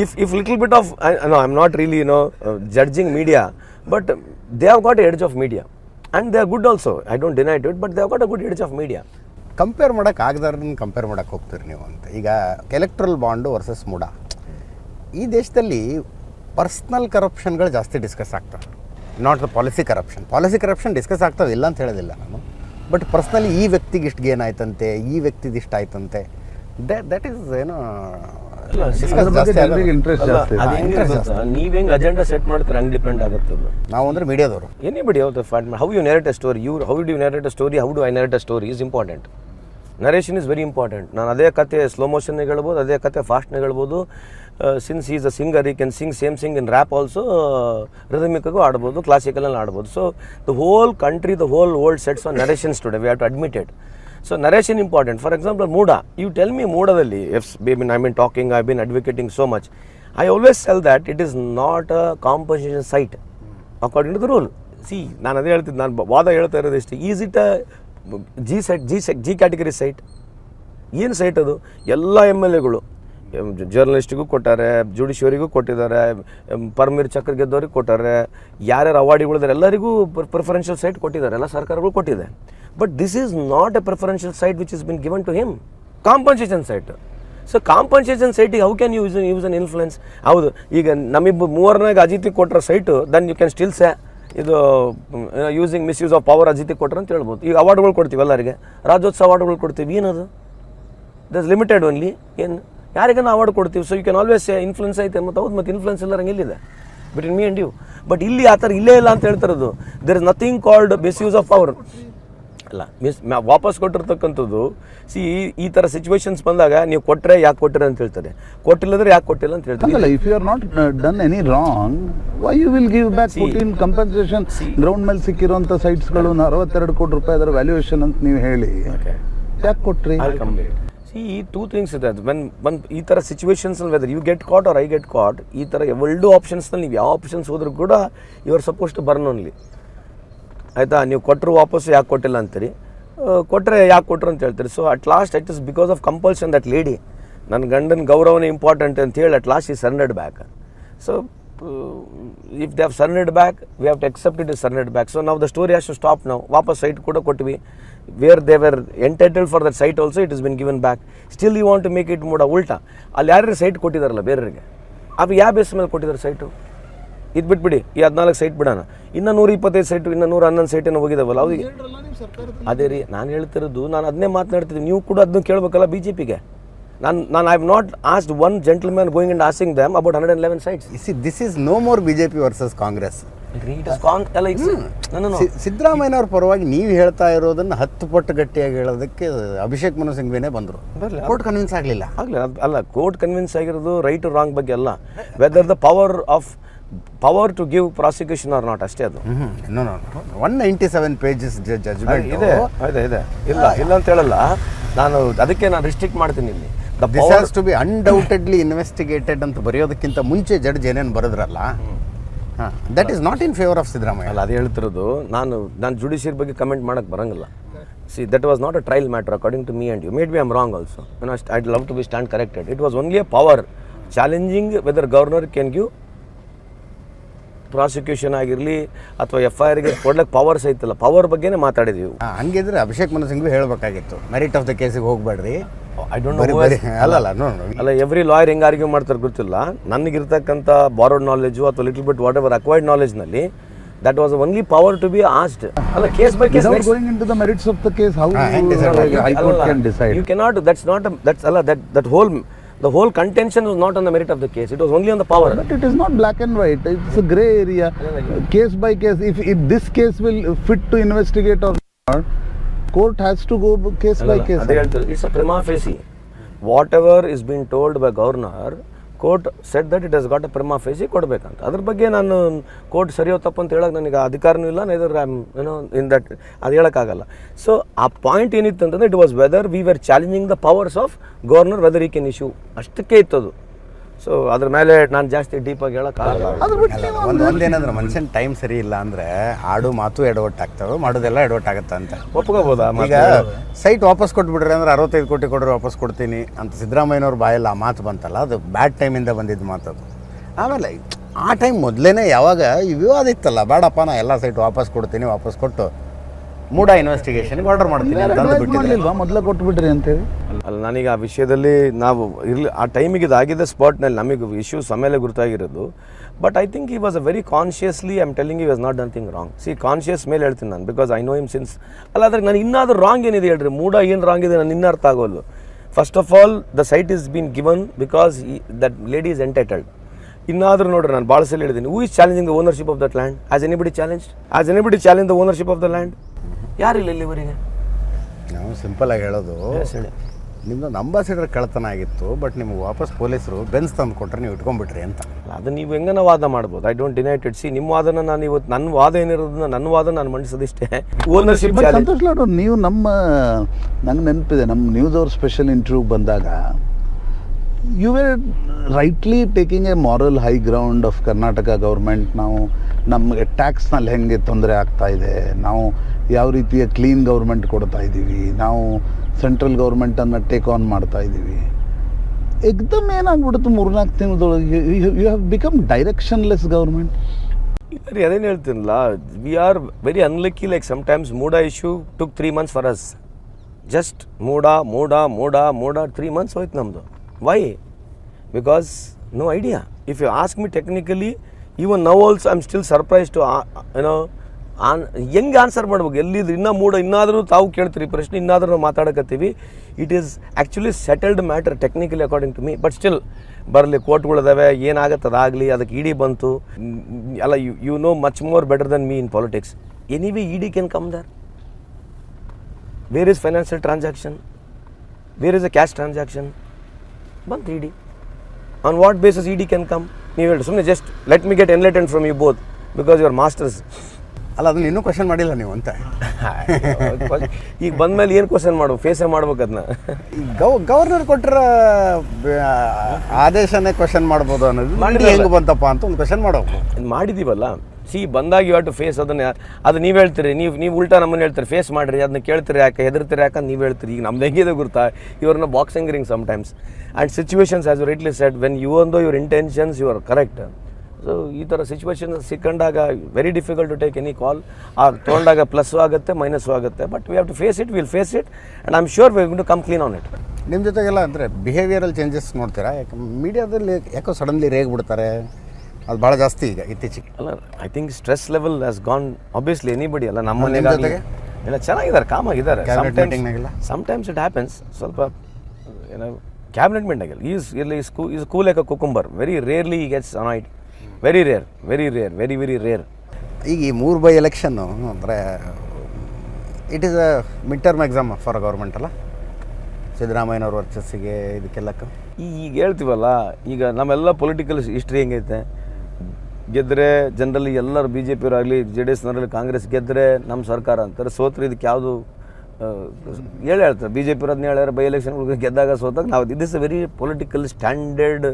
if little bit of, no, I'm not really judging media, but they have got an edge of media and they are good also. I don't deny it, but they have got a good edge of media. Compare ಮಾಡೋಕ್ಕೆ ಆಗದಾರನ್ನ compare ಮಾಡೋಕ್ಕೆ ಹೋಗ್ತೀರಿ ನೀವು ಅಂತ. ಈಗ electoral bond versus ಮೂಡ, ಈ ದೇಶದಲ್ಲಿ personal ಕರಪ್ಷನ್ಗಳು ಜಾಸ್ತಿ discuss ಆಗ್ತವೆ. Not the policy corruption discuss ಆಗ್ತವೆ, ಇಲ್ಲ ಅಂತ ಹೇಳೋದಿಲ್ಲ ನಾನು. ಬಟ್ ಪರ್ಸ್ನಲಿ ಈ ವ್ಯಕ್ತಿಗೆ ಇಷ್ಟು ಗೇನ್ ಆಯ್ತಂತೆ, ಈ ವ್ಯಕ್ತಿದು ಇಷ್ಟ ಆಯ್ತಂತೆ, ದಟ್ ಈಸ್ ಏನೋ ನೀವ್ ಹೆಂಗ್ ಅಜೆಂಡಾ ಸೆಟ್ ಮಾಡ್ತಾರೆ ಹಂಗೆ ಡಿಪೆಂಡ್ ಆಗುತ್ತೆ. ನಾವು ಅಂದ್ರೆ ಮೀಡಿಯಾದವರು, anybody how you narrate a story, how do you narrate a story, how do I narrate a story is important. Narration is very important. ನಾನು ಅದೇ ಕತೆ ಸ್ಲೋ ಮೋಷನ್ನೇ ಹೇಳ್ಬೋದು, ಅದೇ ಕತೆ ಫಾಸ್ಟ್ನೇ ಹೇಳ್ಬೋದು. Since is a singer, he can sing in rap also, ರಿದಮಿಕ್ಗೂ ಆಡ್ಬೋದು, ಕ್ಲಾಸಿಕಲಲ್ಲಿ ಆಡ್ಬೋದು. So the whole country, the whole world sets on narrations today, we have to admit it. So narration important. For example, Mooda. You tell me Moodadalli, if I've been talking, I've been advocating so much. I always tell that it is not a compensation site according to the rule. See, ನಾನು ಅದೇ ಹೇಳ್ತಿದ್ದು, ನಾನು ವಾದ ಹೇಳ್ತಾ ಇರೋದು ಇಷ್ಟು. Is it a G category site? ಏನು site ಅದು? ಎಲ್ಲ MLAಗಳು ಜರ್ನಲಿಸ್ಟಿಗೂ ಕೊಟ್ಟಾರೆ, ಜುಡಿಷಿಯರಿಗೂ ಕೊಟ್ಟಿದ್ದಾರೆ, ಪರಮವೀರ್ ಚಕ್ರ ಗೆದ್ದವ್ರಿಗೆ ಕೊಟ್ಟಾರೆ, ಯಾರ್ಯಾರು ಅವಾರ್ಡ್ಗಳಿದ್ದಾರೆ ಎಲ್ಲರಿಗೂ ಪ್ರಿಫರೆನ್ಷಿಯಲ್ ಸೈಟ್ ಕೊಟ್ಟಿದ್ದಾರೆ, ಎಲ್ಲ ಸರ್ಕಾರಗಳು ಕೊಟ್ಟಿದೆ. But this is not a preferential site which is been given to him. Compensation site. So compensation ಸೈಟಿಗೆ how can use an influence? ಹೌದು, ಈಗ ನಮಗೆ 3 ಅಜಿತಿಗೆ ಕೊಟ್ಟರೆ site, then you can still say ಇದು ಯೂಸಿಂಗ್ ಮಿಸ್ಯೂಸ್ ಆಫ್ ಪವರ್ ಅಜಿತಿಗೆ ಕೊಟ್ಟರೆ ಅಂತ ಹೇಳ್ಬೋದು. ಈಗ ಅವಾರ್ಡ್ಗಳು ಕೊಡ್ತೀವಿ ಎಲ್ಲರಿಗೆ, ರಾಜ್ಯೋತ್ಸವ ಅವಾರ್ಡ್ಗಳು ಕೊಡ್ತೀವಿ, ಏನದು? Thus limited only. ಏನು ಯಾರಿಗಾನ ಅವಾರ್ಡ್ ಕೊಡ್ತೀವಿ. So you can always influence ಐತೆ, ಮತ್ತು ಹೌದು, ಮತ್ತು ಇನ್ಫ್ಲುಯೆನ್ಸ್ ಎಲ್ಲ ಎಲ್ಲಿದೆ between me and you? But ಇಲ್ಲಿ ಆ ಥರ ಇಲ್ಲೇ ಇಲ್ಲ ಅಂತ ಹೇಳ್ತಿರೋದು. There is nothing called misuse of power. ಅಲ್ಲ, ವಾಪಸ್ ಕೊಟ್ಟಿರ್ತಕ್ಕಂಥದ್ದು. ಸಿ, ಈ ಥರ ಸಿಚುವೇಶನ್ಸ್ ಬಂದಾಗ ನೀವು ಕೊಟ್ಟರೆ ಯಾಕೆ ಕೊಟ್ಟರೆ ಅಂತ ಹೇಳ್ತಾರೆ, ಕೊಟ್ಟಿಲ್ಲದ್ರೆ ಯಾಕೆ ಕೊಟ್ಟಿಲ್ಲ ಅಂತ ಹೇಳ್ತಾರೆ. If you are not done any wrong, why you will give back compensation? Ground ಮೇಲೆ ಸಿಕ್ಕಿರುವಂಥ ಸೈಟ್ಸ್ಗಳು 62 ಕೋಟಿ ರೂಪಾಯಿ ಅದರ ವ್ಯಾಲ್ಯೂಯೇಷನ್ ಅಂತ ನೀವು ಹೇಳಿ ಯಾಕೆ ಕೊಟ್ರಿ? See, two things ಇದೆ. when ಈ ಥರ situations whether you get caught or I get caught, ಈ ಥರ ಎರಡು ಆಪ್ಷನ್ಸ್ನಲ್ಲಿ ನೀವು ಯಾವ ಆಪ್ಷನ್ಸ್ ಹೋದ್ರೂ ಕೂಡ you are suppose to burn only. ಆಯಿತಾ, ನೀವು ಕೊಟ್ಟರು ವಾಪಸ್ಸು ಯಾಕೆ ಕೊಟ್ಟಿಲ್ಲ ಅಂತೀರಿ, ಕೊಟ್ಟರೆ ಯಾಕೆ ಕೊಟ್ಟರು ಅಂತ ಹೇಳ್ತೀರಿ. So at last it is because of compulsion that lady, ನನ್ನ ಗಂಡನ ಗೌರವನೇ ಇಂಪಾರ್ಟೆಂಟ್ ಅಂತ ಹೇಳಿ at last he returned back. So if they have returned back, we have to accept it is returned back. So ನಾವು the story has to stop ನಾವು. ವಾಪಸ್ site ಕೂಡ ಕೊಟ್ವಿ, where they were entitled for that site also, it is been given back. Still you want to make it ಮೂಡ ಉಲ್ಟಾ. ಅಲ್ಲಿ ಯಾರ್ಯಾರು site ಕೊಟ್ಟಿದ್ದಾರಲ್ಲ ಬೇರೆಯವರಿಗೆ, ಅದು ಯಾವ ಬೇಸ್ ಮೇಲೆ ಕೊಟ್ಟಿದ್ದಾರೆ ಸೈಟು? ಇದು ಬಿಟ್ಬಿಡಿ, ಈ 14 ಸೈಟ್ ಬಿಡೋಣ, ಇನ್ನು 125 ಸೈಟು, ಇನ್ನು 111 ಸೈಟನ್ನು ಹೋಗಿದ್ದಾವಲ್ಲ ಅವ್ರಿಗೆ. ಅದೇ ರೀ ನಾನು ಹೇಳ್ತಿರೋದು, ನಾನು ಅದನ್ನೇ ಮಾತನಾಡ್ತಿದ್ದೀನಿ. ನೀವು ಕೂಡ ಅದನ್ನು ಕೇಳಬೇಕಲ್ಲ ಬಿ ಜೆ ಪಿಗೆ. ನಾನು I have not asked one gentleman going and asking them about 111 sites. This is no more BJP versus Congress. ಸಿದ್ದರಾಮಯ್ಯನವ್ರ ಪರವಾಗಿ ನೀವು ಹೇಳ್ತಾ ಇರೋದನ್ನು 10 ಪಟ್ಟು ಗಟ್ಟಿಯಾಗಿ ಹೇಳೋದಕ್ಕೆ ಅಭಿಷೇಕ್ ಮನು ಸಿಂಘ್ವಿನೇ ಬಂದರು. ಕೋರ್ಟ್ ಕನ್ವಿನ್ಸ್ ಆಗಲಿಲ್ಲ. ಅಲ್ಲ, ಕೋರ್ಟ್ ಕನ್ವಿನ್ಸ್ ಆಗಿರೋದು ರೈಟ್ ರಾಂಗ್ ಬಗ್ಗೆ ಅಲ್ಲ, whether the power to give prosecution or not, ಅಷ್ಟೇ. ಅದು 197 pages ಜಜ್ಮೆಂಟ್ ಇದೆ. ಇಲ್ಲ ಅಂತ ಹೇಳಲ್ಲ ನಾನು, ಅದಕ್ಕೆ ನಾನು ರಿಸ್ಟ್ರಿಕ್ಟ್ ಮಾಡ್ತೀನಿ ಇಲ್ಲಿ. This has to be undoubtedly investigated ಅಂತ ಬರೆಯೋದಕ್ಕಿಂತ ಮುಂಚೆ ಜಡ್ಜ್ ಏನೇನು ಬರೆದ್ರಲ್ಲ, that is not in favour of Siddaramaiah. ಅಲ್ಲ, ಅದು ಹೇಳ್ತಿರೋದು ನಾನು ಜುಡಿಷಿಯರಿ ಬಗ್ಗೆ ಕಮೆಂಟ್ ಮಾಡೋಕ್ಕೆ ಬರೋಂಗಿಲ್ಲ. See, that was not a trial matter according to me and you. Maybe I am wrong also, I'd love to be stand corrected. It was only a power challenging whether governor can give prosecution ಆಗಿರಲಿ ಅಥವಾ FIRಗೆ ಕೊಡ್ಲಿಕ್ಕೆ powers ಐತಲ್ಲ, power ಬಗ್ಗೆನೇ ಮಾತಾಡಿದೀವಿ. ಹಂಗಿದ್ರೆ ಅಭಿಷೇಕ್ ಮನು ಸಿಂಘ್ವಿ ಹೇಳಬೇಕಾಗಿತ್ತು, merit of the ಕೇಸಿಗೆ ಹೋಗಬೇಡ್ರಿ. I don't know. ಅಲ್ಲ, ಎವ್ರಿ ಲಾಯರ್ ಹೆಂಗೆ ಆರ್ಗ್ಯೂ ಮಾಡ್ತಾರೆ ಗೊತ್ತಿಲ್ಲ. ನನಗಿರ್ತಕ್ಕಂಥ ಬಾರೋಡ್ ನಾಲೆಜು ಅಥವಾ little bit whatever acquired ನಾಲೆಜ್ನಲ್ಲಿ that was only power to be asked. Alla, case by case. Without going into the merits of the case, how High Court can decide? You cannot. That whole contention was not on the merit of the case. It was only on the power. But it is not black and white. It's a grey area. Case by case. If this case will fit to investigate or not, court has to go case by case. It's a prima facie. Whatever is being told by governor, court said that it has got a prima facie ಕೊಡಬೇಕಂತ. ಅದ್ರ ಬಗ್ಗೆ ನಾನು court ಸರಿಯೋ ತಪ್ಪು ಅಂತ ಹೇಳಕ್ಕೆ ನನಗೆ ಅಧಿಕಾರನೂ ಇಲ್ಲ, neither in that ಅದು ಹೇಳೋಕ್ಕಾಗಲ್ಲ. ಸೊ ಆ ಪಾಯಿಂಟ್ ಏನಿತ್ತು ಅಂತಂದರೆ, it was whether we were challenging the powers of governor whether ಈ ಕ್ಯಾನ್ ಇಶ್ಯೂ, ಅಷ್ಟಕ್ಕೆ ಇತ್ತದು. ಸೊ ಅದ್ರ ಮೇಲೆ ನಾನು ಜಾಸ್ತಿ ಡೀಪಾಗಿ ಹೇಳೋಕ್ಕಾಗಲ್ಲ. ಒಂದೇನಂದ್ರೆ ಮನುಷ್ಯನ ಟೈಮ್ ಸರಿ ಇಲ್ಲ ಅಂದರೆ ಆಡು ಮಾತು ಎಡವಟ್ಟಾಗ್ತವೆ, ಮಾಡೋದೆಲ್ಲ ಎಡವಟ್ಟಾಗತ್ತೆ ಅಂತ ಒಪ್ಕೋಬೋದಾ? ಈಗ ಸೈಟ್ ವಾಪಸ್ ಕೊಟ್ಬಿಡ್ರಿ ಅಂದ್ರೆ 65 ಕೋಟಿ ಕೊಡ್ರಿ ವಾಪಸ್ ಕೊಡ್ತೀನಿ ಅಂತ ಸಿದ್ದರಾಮಯ್ಯನವ್ರ ಬಾಯಲ್ಲಿ ಆ ಮಾತು ಬಂತಲ್ಲ, ಅದು ಬ್ಯಾಡ್ ಟೈಮಿಂದ ಬಂದಿದ್ದು ಮಾತದು. ಆಮೇಲೆ ಆ ಟೈಮ್ ಮೊದಲೇ ಯಾವಾಗ ಈ ವಿವಾದ ಇತ್ತಲ್ಲ, ಬೇಡಪ್ಪ ನಾ ಎಲ್ಲ ಸೈಟ್ ವಾಪಸ್ ಕೊಡ್ತೀನಿ, ವಾಪಸ್ ಕೊಟ್ಟು ಮೂಡ ಇನ್ವೆಸ್ಟಿಗೇಷನ್ಗೆ ಆರ್ಡರ್ ಮಾಡ್ತೀನಿ ಅಂತ ಮೊದಲೇ ಕೊಟ್ಬಿಟ್ರಿ ಅಂತೇಳಿ. ಅಲ್ಲ, ನನಗೆ ಆ ವಿಷಯದಲ್ಲಿ ನಾವು ಇರಲಿ, ಆ ಟೈಮಿಗೆ ಇದಾಗಿದ್ದ ಸ್ಪಾಟ್ನಲ್ಲಿ ನಮಗೆ ಇಶ್ಯೂಸ್ ಆಮೇಲೆ ಗುರುತಾಗಿರೋದು. But I think he was a very consciously, I am telling you was not done thing wrong. See, conscious ಮೇಲೆ ಹೇಳ್ತೀನಿ ನಾನು, because I know him since. ಅಲ್ಲ, ಅದ್ರ ನಾನು ಇನ್ನಾದರೂ ರಾಂಗ್ ಏನಿದೆ ಹೇಳ್ರಿ, ಮೂಡ ಏನು ರಾಂಗ್ ಇದೆ ನಾನು ಇನ್ನೂ ಅರ್ಥ ಆಗೋದು. First of all, the site is been given because that lady is entitled. ಇನ್ನಾದರೂ ನೋಡ್ರಿ, ನಾನು ಭಾಳ ಸಲ ಹೇಳಿದ್ದೀನಿ, who is challenging the ownership of that land? As anybody challenge the ownership of the land? ಯಾರಿಲ್ಲ ಇಲ್ಲಿವರೆಗೆ. ನಾವು ಸಿಂಪಲ್ ಆಗಿ ಹೇಳೋದು, ನಿಮ್ದೊಂದು ಅಂಬಾಸಿಡರ್ ಕಳ್ತನ ಆಗಿತ್ತು, ಬಟ್ ನಿಮ್ಗೆ ವಾಪಸ್ ಪೊಲೀಸರು ಬೆನ್ಸ್ ತಂದು ಕೊಟ್ಟರೆ ನೀವು ಇಟ್ಕೊಂಡ್ಬಿಟ್ರಿ ಅಂತ. ಅದು ನೀವು ಹೆಂಗನ ವಾದ ಮಾಡ್ಬೋದು, ಐ ಡೋಂಟ್ ಡಿನೈಟ್ ಇಟ್. ಸಿ, ನಿಮ್ಮ ವಾದನ ನಾನು ಇವತ್ತು ನನ್ನ ವಾದ ಏನಿರೋದನ್ನ ನನ್ನ ವಾದ ನಾನು ಮಂಡಿಸೋದಿಷ್ಟೇ. ಓನರ್ಶಿಪ್ ಸಂತೋಷ್ ಲಾಡ್, ನೀವು ನಂಗೆ ನೆನಪಿದೆ, ನಮ್ಮ ನ್ಯೂಸ್ ಅವ್ರ ಸ್ಪೆಷಲ್ ಇಂಟರ್ವ್ಯೂಗೆ ಬಂದಾಗ you were rightly taking a moral high ground of Karnataka government. ನಾವು ನಮಗೆ ಟ್ಯಾಕ್ಸ್ನಲ್ಲಿ ಹೆಂಗೆ ತೊಂದರೆ ಆಗ್ತಾ ಇದೆ, ನಾವು ಯಾವ ರೀತಿಯ ಕ್ಲೀನ್ ಗೌರ್ಮೆಂಟ್ ಕೊಡ್ತಾ ಇದ್ದೀವಿ, ನಾವು ಸೆಂಟ್ರಲ್ ಗೌರ್ಮೆಂಟನ್ನು ಟೇಕ್ ಆನ್ ಮಾಡ್ತಾ ಇದ್ದೀವಿ. ಏಕ್ದಮ್ ಏನಾಗ್ಬಿಡುತ್ತೆ 3-4 ತಿಂಗಳದೊಳಗೆ, you have become directionless government. ಇಲ್ಲ ರೀ, ಅದೇನು ಹೇಳ್ತೀನಲ್ಲ, we are very unlucky. Like sometimes MUDA issue took 3 months for us. Just MUDA 3 months ಹೋಯ್ತು ನಮ್ಮದು. Why? Because no idea. If you ask me technically, even now also I am still surprise to ಹೆಂಗೆ answer ಮಾಡ್ಬೇಕು. ಎಲ್ಲಿದ್ರು ಇನ್ನಾದರೂ ತಾವು ಕೇಳ್ತೀರಿ ಪ್ರಶ್ನೆ, ಇನ್ನಾದರೂ ನಾವು ಮಾತಾಡಕತ್ತೀವಿ. It is actually settled matter technically according to me. But still ಬರಲಿ, ಕೋರ್ಟ್ಗಳಿದಾವೆ, ಏನಾಗತ್ತೆ ಅದಾಗಲಿ, ಅದಕ್ಕೆ ಇಡಿ ಬಂತು. ಅಲ್ಲ, you know much more better than me in politics. Anyway ED can come there. Where is financial transaction, where is a cash transaction? ಬಂತು ED. On what basis ED can come? ನೀವು ಹೇಳಿ ಸುಮ್ಮನೆ just let me get enlightened from you both, because you are masters. ಅಲ್ಲ ಅದನ್ನ ಇನ್ನೂ question ಮಾಡಿಲ್ಲ ನೀವು ಅಂತ. ಈಗ ಬಂದ್ಮೇಲೆ ಏನು ಕ್ವಶನ್ ಮಾಡ್ಬೇಕು, ಫೇಸೇ ಮಾಡ್ಬೇಕು ಅದನ್ನ. ಗವರ್ನರ್ ಕೊಟ್ಟಿರೋ ಆದೇಶನೇ ಕ್ವಶನ್ ಮಾಡ್ಬೋದು ಅನ್ನೋದು ಹೆಂಗೆ ಬಂತಪ್ಪ ಅಂತ ಒಂದು ಕ್ವಶನ್ ಮಾಡೋದು ಮಾಡಿದ್ದೀವಲ್ಲ. ಬಂದಾಗ ಯು ಹ್ಯಾವ್ ಟು ಫೇಸ್ ಅದನ್ನ. ಅದು ನೀವು ಹೇಳ್ತೀರಿ, ನೀವು ಉಲ್ಟಾ ನಮ್ಮನ್ನು ಹೇಳ್ತೀರಿ ಫೇಸ್ ಮಾಡಿರಿ, ಅದನ್ನ ಕೇಳ್ತೀರಿ ಯಾಕೆ, ಹೆದರ್ತೀರಿ ಯಾಕಂತ ನೀವು ಹೇಳ್ತೀರಿ. ಈಗ ನಮ್ದು ಹೆಂಗಿದೆ ಗೊತ್ತಾ, ಇವ್ರನ್ನ boxing ring sometimes and situations as you rightly said when you on though your intentions you are correct. So ಈ ಥರ ಸಿಚುವೇಶನ್ ಸಿಕ್ಕಂಡಾಗ very difficult to take any call. ತೊಗೊಂಡಾಗ ಪ್ಲಸ್ಸು ಆಗುತ್ತೆ ಮೈನಸ್ಸು ಆಗುತ್ತೆ, but we have to face it, will face it and I am sure we going to come clean on it. ನಿಮ್ಮ ಜೊತೆಗೆಲ್ಲ ಅಂದರೆ behavioural changes ನೋಡ್ತೀರಾ? ಯಾಕೆ ಮೀಡಿಯಾದಲ್ಲಿ ಯಾಕೋ ಸಡನ್ಲಿ ರೇಗ್ ಬಿಡ್ತಾರೆ, ಅದು ಭಾಳ ಜಾಸ್ತಿ ಈಗ ಇತ್ತೀಚೆಗೆ. ಅಲ್ಲ, I think stress level has gone obviously anybody. ಅಲ್ಲ ನಮ್ಮ ಮನೆಗೆ ಎಲ್ಲ ಚೆನ್ನಾಗಿದ್ದಾರೆ, ಕಾಮ್ ಆಗಿದ್ದಾರೆ. Sometimes it happens. ಸ್ವಲ್ಪ ಏನೋ cabinet meeting is cool like a cucumber. Very rarely he gets annoyed. Very rare, very rare, very very rare. ಈಗ ಈ 3 ಬೈ ಎಲೆಕ್ಷನ್ನು ಅಂದರೆ it is a mid term exam for government ಅಲ್ಲ, ಸಿದ್ದರಾಮಯ್ಯನವ್ರ ವರ್ಚಸ್ಸಿಗೆ ಇದಕ್ಕೆಲ್ಲಕ್ಕೂ. ಈಗ ಹೇಳ್ತೀವಲ್ಲ, ಈಗ ನಮ್ಮೆಲ್ಲ ಪೊಲಿಟಿಕಲ್ ಹಿಸ್ಟ್ರಿ ಹೆಂಗೈತೆ, ಗೆದ್ದರೆ ಜನರಲಿ ಎಲ್ಲರೂ ಬಿ ಜೆ ಪಿಯವರಾಗಲಿ ಜೆ ಡಿ ಎಸ್ನವರಲ್ಲಿ ಕಾಂಗ್ರೆಸ್ ಗೆದ್ದರೆ ನಮ್ಮ ಸರ್ಕಾರ ಅಂತಾರೆ, ಸೋತ್ರೆ ಇದಕ್ಕೆ ಯಾವುದು ಹೇಳ್ತಾರೆ. ಬಿ ಜೆ ಪಿ ಅದನ್ನ ಹೇಳ್ಯಾರ, ಬೈ ಎಲೆಕ್ಷನ್ಗಳಿಗೆ ಗೆದ್ದಾಗ ಸೋತಾಗ ನಾವು this is very political standard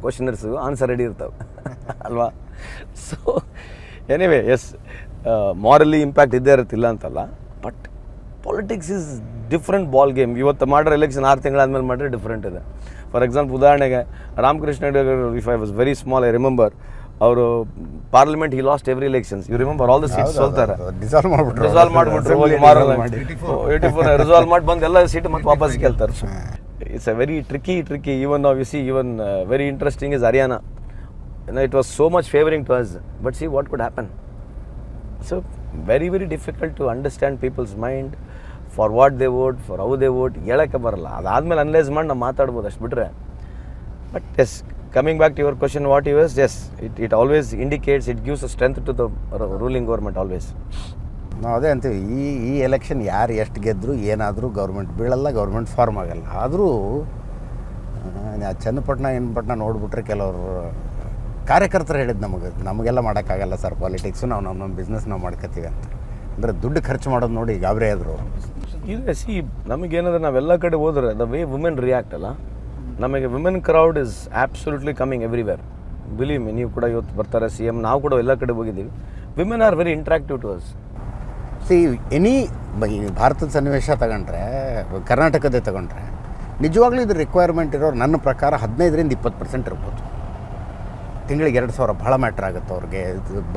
questioners answer ready ಇರ್ತಾವೆ ಅಲ್ವಾ. ಸೊ ಎನಿವೇ ಎಸ್, ಮಾರಲಿ ಇಂಪ್ಯಾಕ್ಟ್ ಇದ್ದೇ ಇರುತ್ತಿಲ್ಲ ಅಂತಲ್ಲ, but politics is different ball game. ಇವತ್ತು ಮಾಡಿರೋ ಎಲೆಕ್ಷನ್ 6 ತಿಂಗಳಾದ್ಮೇಲೆ ಮಾಡಿದ್ರೆ ಡಿಫ್ರೆಂಟ್ ಇದೆ. ಫಾರ್ ಎಕ್ಸಾಂಪಲ್ ಉದಾಹರಣೆಗೆ Ramakrishna if I was very small I remember, ಅವರು parliament he lost every elections. You remember all the seats ಸೋಲ್ತಾರೆ, ರಿಸಾಲ್ವ್ ಮಾಡಿಬಿಟ್ರು, ಹೋಗಿ ಮಾರಲ್ಲ 84 ರಿಸಾಲ್ವ್ ಮಾಡಿ ಬಂದು ಎಲ್ಲ ಸೀಟ್ ಮತ್ತೆ ವಾಪಸ್ ಗೆಲ್ತಾರೆ. It's a very tricky. Even ನಾವು you see even very interesting is Haryana. It was so much favouring to us, but see what could happen. So very very difficult to understand peoples mind, for what they vote, for how they vote ಹೇಳೋಕ್ಕೆ ಬರಲ್ಲ. ಅದಾದಮೇಲೆ analyse ಮಾಡಿ ನಾವು ಮಾತಾಡ್ಬೋದು ಅಷ್ಟು ಬಿಟ್ಟರೆ. But yes, coming back to your question, what you asked, yes, it always indicates, it gives a strength to the ruling government always. ನಾವು ಅದೇ ಅಂತೀವಿ, ಈ ಎಲೆಕ್ಷನ್ ಯಾರು ಎಷ್ಟು ಗೆದ್ದರೂ ಏನಾದರೂ ಗೌರ್ಮೆಂಟ್ ಬೀಳಲ್ಲ, ಗೌರ್ಮೆಂಟ್ ಫಾರ್ಮ್ ಆಗಲ್ಲ. ಆದರೂ ಚನ್ನಪಟ್ಟಣ ನೋಡಿಬಿಟ್ರೆ ಕೆಲವರು ಕಾರ್ಯಕರ್ತರು ಹೇಳಿದ್ದು ನಮಗೆಲ್ಲ ಮಾಡೋಕ್ಕಾಗಲ್ಲ ಸರ್ ಪಾಲಿಟಿಕ್ಸು, ನಾವು ನಮ್ಮ ಬಿಸ್ನೆಸ್ ನಾವು ಮಾಡ್ಕೋತೀವಿ ಅಂತ. ಅಂದರೆ ದುಡ್ಡು ಖರ್ಚು ಮಾಡೋದು ನೋಡಿ ಗಾಬರಿ ಆದರು. ಇಲ್ಲ ಸಿ, ನಮಗೇನಾದ್ರೆ ನಾವೆಲ್ಲ ಕಡೆ ಹೋದ್ರೆ ದ ವೇ ವುಮೆನ್ ರಿಯಾಕ್ಟ್ ಅಲ್ಲ, ನಮಗೆ women crowd is absolutely coming everywhere. Believe me, ನೀವು ಕೂಡ ಇವತ್ತು ಬರ್ತಾರೆ CM, ನಾವು ಕೂಡ ಎಲ್ಲ ಕಡೆ ಹೋಗಿದ್ದೀವಿ. Women are very interactive to us. See any ಭಾರತದ ಸನ್ನಿವೇಶ ತಗೊಂಡ್ರೆ, ಕರ್ನಾಟಕದೇ ತಗೊಂಡ್ರೆ, ನಿಜವಾಗ್ಲೂ ಇದು ರಿಕ್ವೈರ್ಮೆಂಟ್ ಇರೋರು ನನ್ನ ಪ್ರಕಾರ 15% 20% ಇರ್ಬೋದು. ತಿಂಗಳಿಗೆ 2,000 ಭಾಳ ಮ್ಯಾಟ್ರ್ ಆಗುತ್ತೆ ಅವ್ರಿಗೆ.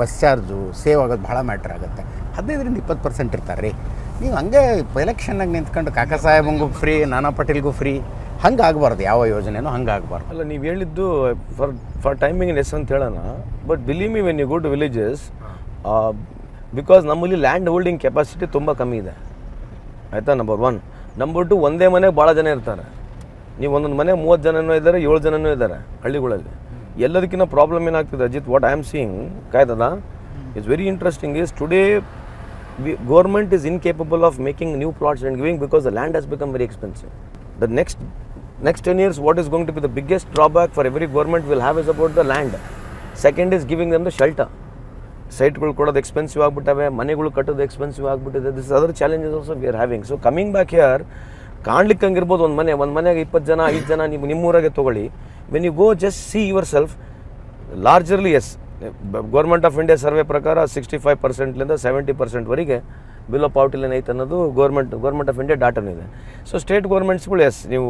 ಬಸ್ ಚಾರ್ಜು ಸೇವ್ ಆಗೋದು ಭಾಳ ಮ್ಯಾಟ್ರ್ ಆಗುತ್ತೆ. 15% 20% ಇರ್ತಾರೆ ರೀ. ನೀವು ಹಂಗೆ ಎಲೆಕ್ಷನ್ನಾಗ ನಿಂತ್ಕೊಂಡು ಕಾಕಾ ಸಾಹೇಬಂಗೂ ಫ್ರೀ, ನಾನಾ ಪಟೇಲ್ಗೂ ಫ್ರೀ, ಹಂಗೆ ಆಗಬಾರ್ದು. ಯಾವ ಯೋಜನೆನೂ ಹಂಗೆ ಆಗಬಾರ್ದು. ಅಲ್ಲ, ನೀವು ಹೇಳಿದ್ದು ಫಾರ್ ಟೈಮಿಂಗ್ ಎಸ್ ಅಂತ ಹೇಳೋಣ. But believe me, when you go to villages, because ನಮ್ಮಲ್ಲಿ ಲ್ಯಾಂಡ್ ಹೋಲ್ಡಿಂಗ್ ಕೆಪಾಸಿಟಿ ತುಂಬ ಕಮ್ಮಿ ಇದೆ, ಆಯಿತಾ. ನಂಬರ್ 1. ನಂಬರ್ 2, ಒಂದೇ ಮನೆಗೆ ಭಾಳ ಜನ ಇರ್ತಾರೆ. ನೀವು ಒಂದೊಂದು ಮನೆ 30 ಜನನೂ ಇದ್ದಾರೆ, 7 ಜನನೂ ಇದ್ದಾರೆ ಹಳ್ಳಿಗಳಲ್ಲಿ. ಎಲ್ಲದಕ್ಕಿಂತ ಪ್ರಾಬ್ಲಮ್ ಏನಾಗ್ತಿದೆ Ajit, what I am seeing, ಕಾಯ್ತದ, it's very interesting is today government is incapable of making new plots and giving because the land has become very expensive. The next 10 years, what is going to be the biggest drawback for every government will have is about the land. Second is giving them the shelter. ಸೈಟ್ಗಳು ಕೊಡೋದು expensive ಆಗಿಬಿಟ್ಟವೆ, ಮನೆಗಳು ಕಟ್ಟೋದು expensive ಆಗಿಬಿಟ್ಟಿದೆ. This other challenges also we are having. So coming back here, ಕಾಣ್ಲಿಕ್ಕೆ ಹಂಗಿರ್ಬೋದು ಒಂದು ಮನೆಗೆ 20 ಜನ 5 ಜನ ನೀವು ನಿಮ್ಮೂರಾಗೆ ತೊಗೊಳ್ಳಿ. When you go just see yourself largely, yes, government of India survey ಪ್ರಕಾರ 65%ಲಿಂದ 70%ವರೆಗೆ ಬಿಲೋ ಪಾವರ್ಟಿ ಲೈನ್ ಐತೆ ಅನ್ನೋದು ಗೌರ್ಮೆಂಟ್ ಆಫ್ ಇಂಡಿಯಾ ಡಾಟಾನು ಇದೆ. ಸೊ ಸ್ಟೇಟ್ ಗೌರ್ಮೆಂಟ್ಸ್ಗಳು, ಎಸ್, ನೀವು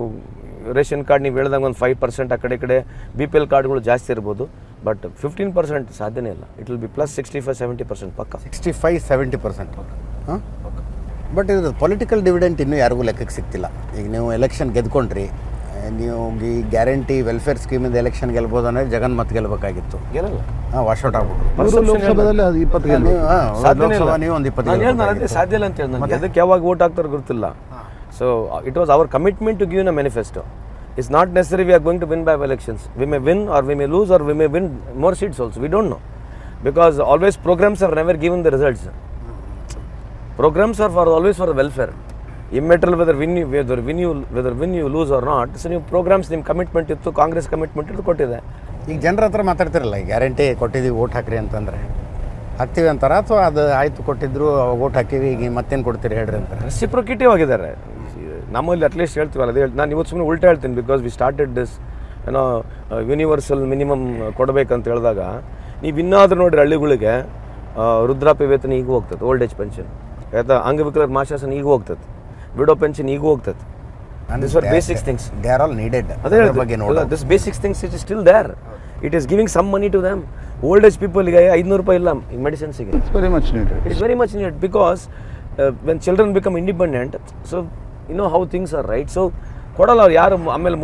ರೇಷನ್ ಕಾರ್ಡ್ ನೀವು ಹೇಳ್ದಂಗೆ ಒಂದು 5% ಆ ಕಡೆ BPL ಕಾರ್ಡ್ಗಳು ಜಾಸ್ತಿ ಇರ್ಬೋದು, ಬಟ್ 15% ಸಾಧ್ಯನೇ ಇಲ್ಲ. ಇಟ್ ವಿಲ್ ಬಿ ಪ್ಲಸ್ 65-70% ಪಕ್ಕ. 65-70% ಹಾಂ. ಬಟ್ ಇದು ಪೊಲಿಟಿಕಲ್ ಡಿವಿಡೆಂಟ್ ಇನ್ನೂ ಯಾರಿಗೂ ಲೆಕ್ಕಕ್ಕೆ ಸಿಗ್ತಿಲ್ಲ. ಈಗ ನೀವು ಎಲೆಕ್ಷನ್ ಗೆದ್ಕೊಂಡ್ರಿ, ನೀವು ಈ ಗ್ಯಾರಂಟಿ ವೆಲ್ಫೇರ್ ಸ್ಕೀಮಿಂದ ಎಲೆಕ್ಷನ್ ಗೆಲ್ಬೋದು ಅಂದರೆ ಜಗನ್ ಮತ್ತೆ ಗೆಲ್ಲಬೇಕಾಗಿತ್ತು, ಗೆಲ್ಲಲ್ಲ. ವಾಶ್ಔಟ್ ಆಗ್ಬಿಟ್ಟು ಲೋಕಸಭೆಯಲ್ಲಿ ಅದು 20 ನೀವು ಒಂದು 20 ಸಾಧ್ಯ ಇಲ್ಲ ಅಂತ ಹೇಳಿ ನನಗೆ. ಅದಕ್ಕೆ ಯಾವಾಗ ವೋಟ್ ಹಾಕ್ತಾರೆ ಗೊತ್ತಿಲ್ಲ. So it was our commitment to give in a manifesto. It's not necessary we are going to win by elections. We may win or we may lose or we may win more seats also. We don't know. Because always programs have never given the results. Programs are always for the welfare. Immaterial whether win you lose or not. So new programs ನಿಮ್ಮ commitment ಇತ್ತು, Congress commitment ಇತ್ತು, ಕೊಟ್ಟಿದೆ. ಈಗ ಜನರ ಹತ್ರ ಮಾತಾಡ್ತಿರಲ್ಲ, ಈ guarantee ಕೊಟ್ಟಿದ್ದೀವಿ vote ಹಾಕ್ರಿ ಅಂತಂದರೆ ಹಾಕ್ತೀವಿ ಅಂತಾರ ಅಥವಾ ಅದು ಆಯ್ತು ಕೊಟ್ಟಿದ್ರು ಅವಾಗ ಓಟ್ ಹಾಕಿವಿ ಈಗ ಮತ್ತೇನು ಕೊಡ್ತೀರಿ ಹೇಳ್ರಿ ಅಂತಾರೆ? ರೆಸಿಪ್ರೊಕೇಟಿವ್ ಆಗಿದ್ದಾರೆ ನಮ್ಮಲ್ಲಿ. ಅಟ್ಲೀಸ್ಟ್ ಹೇಳ್ತೀವಲ್ಲ, ಅದೇ ನಾನು ಇವತ್ತು ಸುಮ್ಮನೆ ಉಲ್ಟಾ ಹೇಳ್ತೀನಿ. ಬಿಕಾಸ್ ವಿ ಸ್ಟಾರ್ಟೆಡ್ ದಿಸ್ ಏನೋ ಯೂನಿವರ್ಸಲ್ ಮಿನಿಮಮ್ ಕೊಡಬೇಕಂತ ಹೇಳಿದಾಗ ನೀವು ಇನ್ನಾದರೂ ನೋಡಿರಿ ಹಳ್ಳಿಗಳಿಗೆ ವೃದ್ಧಾಪ್ಯ ವೇತನ ಈಗೂ ಹೋಗ್ತದೆ, ಓಲ್ಡ್ ಏಜ್ ಪೆನ್ಷನ್ ಆಯ್ತಾ, ಅಂಗವಿಕಲರ ಮಾಶಾಸನ ಈಗೂ ಹೋಗ್ತದೆ, ವಿಡೋ ಪೆನ್ಷನ್ ಈಗೂ ಹೋಗ್ತದೆ. These are basic things. They are all needed. ಅದೇ this basic things is still there. It is giving some money to them. Old age people ಗೆ 500 ರೂಪಾಯಿ ಇಲ್ಲ ಮೆಡಿಸಿನ್ಸ್ಗೆ. It's very much needed. It is very much needed because when children become independent, so you know how things are, right? So ಕೊಡಲ್ಲ ಅವ್ರು ಯಾರು. ಆಮೇಲೆ